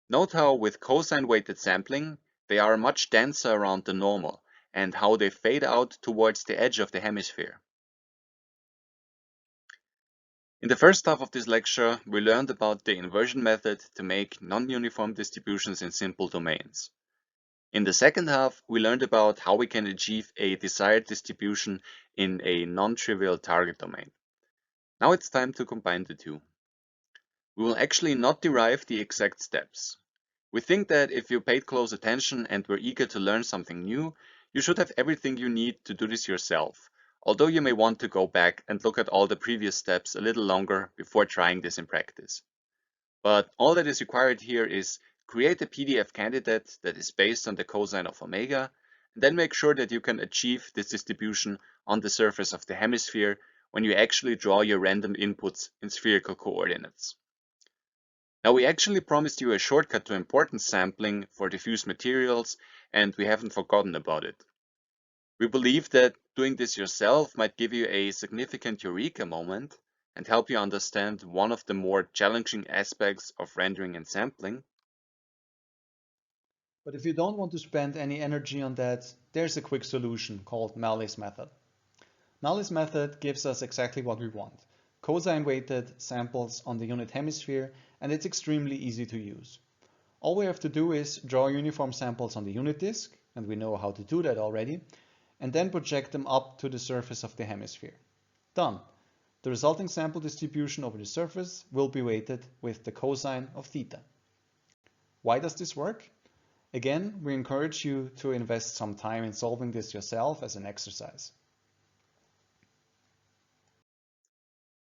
Note how with cosine-weighted sampling, they are much denser around the normal, and how they fade out towards the edge of the hemisphere. In the first half of this lecture, we learned about the inversion method to make non-uniform distributions in simple domains. In the second half, we learned about how we can achieve a desired distribution in a non-trivial target domain. Now it's time to combine the two. We will actually not derive the exact steps. We think that if you paid close attention and were eager to learn something new, you should have everything you need to do this yourself, although you may want to go back and look at all the previous steps a little longer before trying this in practice. But all that is required here is create a PDF candidate that is based on the cosine of omega, and then make sure that you can achieve this distribution on the surface of the hemisphere when you actually draw your random inputs in spherical coordinates. Now, we actually promised you a shortcut to importance sampling for diffuse materials, and we haven't forgotten about it. We believe that doing this yourself might give you a significant eureka moment and help you understand one of the more challenging aspects of rendering and sampling. But if you don't want to spend any energy on that, there's a quick solution called Mally's method. Mally's method gives us exactly what we want: cosine-weighted samples on the unit hemisphere, and it's extremely easy to use. All we have to do is draw uniform samples on the unit disk, and we know how to do that already, and then project them up to the surface of the hemisphere. Done. The resulting sample distribution over the surface will be weighted with the cosine of theta. Why does this work? Again, we encourage you to invest some time in solving this yourself as an exercise.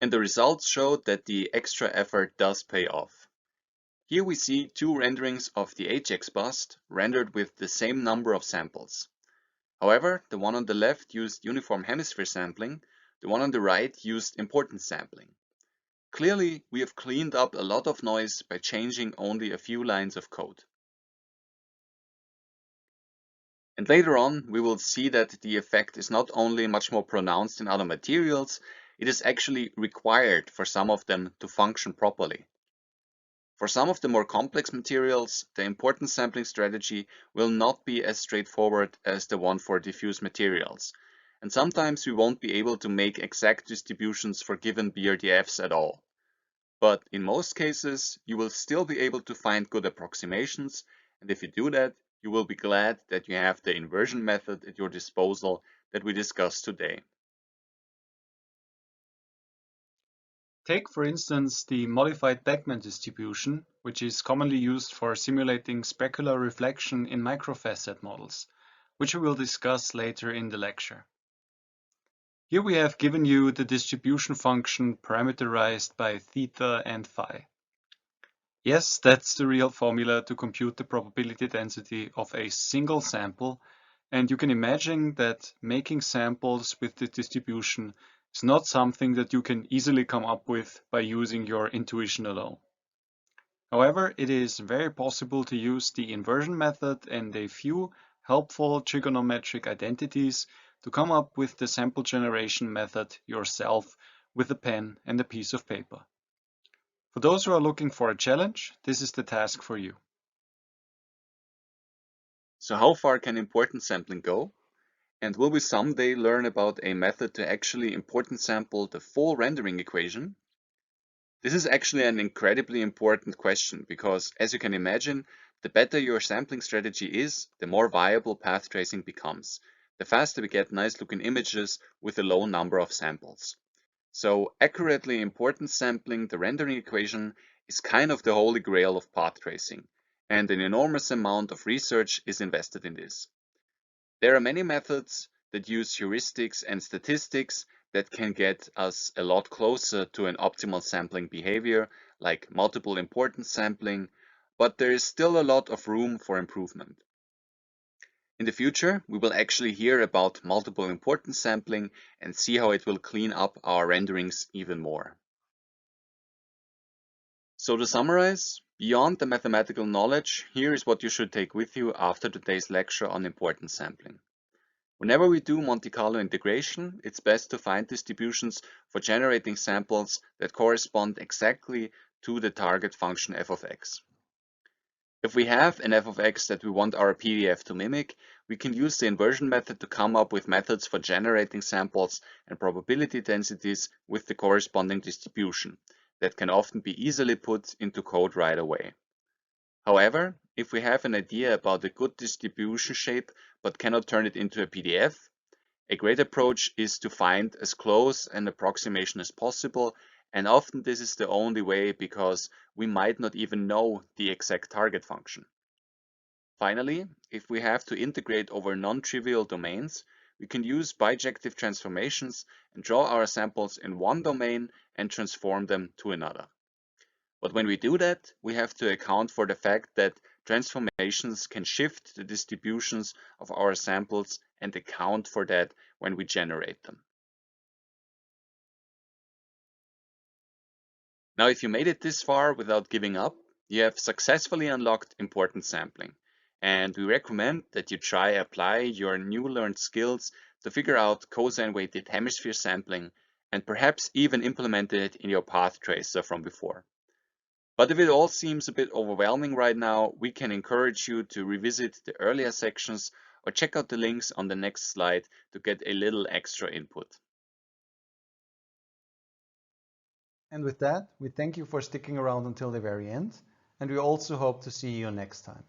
And the results showed that the extra effort does pay off. Here we see two renderings of the HX bust rendered with the same number of samples. However, the one on the left used uniform hemisphere sampling, the one on the right used importance sampling. Clearly, we have cleaned up a lot of noise by changing only a few lines of code. And later on, we will see that the effect is not only much more pronounced in other materials, it is actually required for some of them to function properly. For some of the more complex materials, the importance sampling strategy will not be as straightforward as the one for diffuse materials, and sometimes we won't be able to make exact distributions for given BRDFs at all. But in most cases, you will still be able to find good approximations, and if you do that, you will be glad that you have the inversion method at your disposal that we discussed today. Take, for instance, the modified Beckmann distribution, which is commonly used for simulating specular reflection in microfacet models, which we will discuss later in the lecture. Here we have given you the distribution function parameterized by theta and phi. Yes, that's the real formula to compute the probability density of a single sample, and you can imagine that making samples with the distribution is not something that you can easily come up with by using your intuition alone. However, it is very possible to use the inversion method and a few helpful trigonometric identities to come up with the sample generation method yourself with a pen and a piece of paper. For those who are looking for a challenge, this is the task for you. So how far can importance sampling go? And will we someday learn about a method to actually importance sample the full rendering equation? This is actually an incredibly important question because, as you can imagine, the better your sampling strategy is, the more viable path tracing becomes. The faster we get nice looking images with a low number of samples. So accurately importance sampling the rendering equation is kind of the holy grail of path tracing, and an enormous amount of research is invested in this. There are many methods that use heuristics and statistics that can get us a lot closer to an optimal sampling behavior, like multiple importance sampling, but there is still a lot of room for improvement. In the future, we will actually hear about multiple importance sampling and see how it will clean up our renderings even more. So to summarize, beyond the mathematical knowledge, here is what you should take with you after today's lecture on importance sampling. Whenever we do Monte Carlo integration, it's best to find distributions for generating samples that correspond exactly to the target function f of x. If we have an f of x that we want our PDF to mimic, we can use the inversion method to come up with methods for generating samples and probability densities with the corresponding distribution that can often be easily put into code right away. However, if we have an idea about a good distribution shape but cannot turn it into a PDF, a great approach is to find as close an approximation as possible, and often this is the only way because we might not even know the exact target function. Finally, if we have to integrate over non-trivial domains, we can use bijective transformations and draw our samples in one domain and transform them to another. But when we do that, we have to account for the fact that transformations can shift the distributions of our samples and account for that when we generate them. Now, if you made it this far without giving up, you have successfully unlocked importance sampling. And we recommend that you try apply your new learned skills to figure out cosine weighted hemisphere sampling and perhaps even implement it in your path tracer from before. But if it all seems a bit overwhelming right now, we can encourage you to revisit the earlier sections or check out the links on the next slide to get a little extra input. And with that, we thank you for sticking around until the very end, and we also hope to see you next time.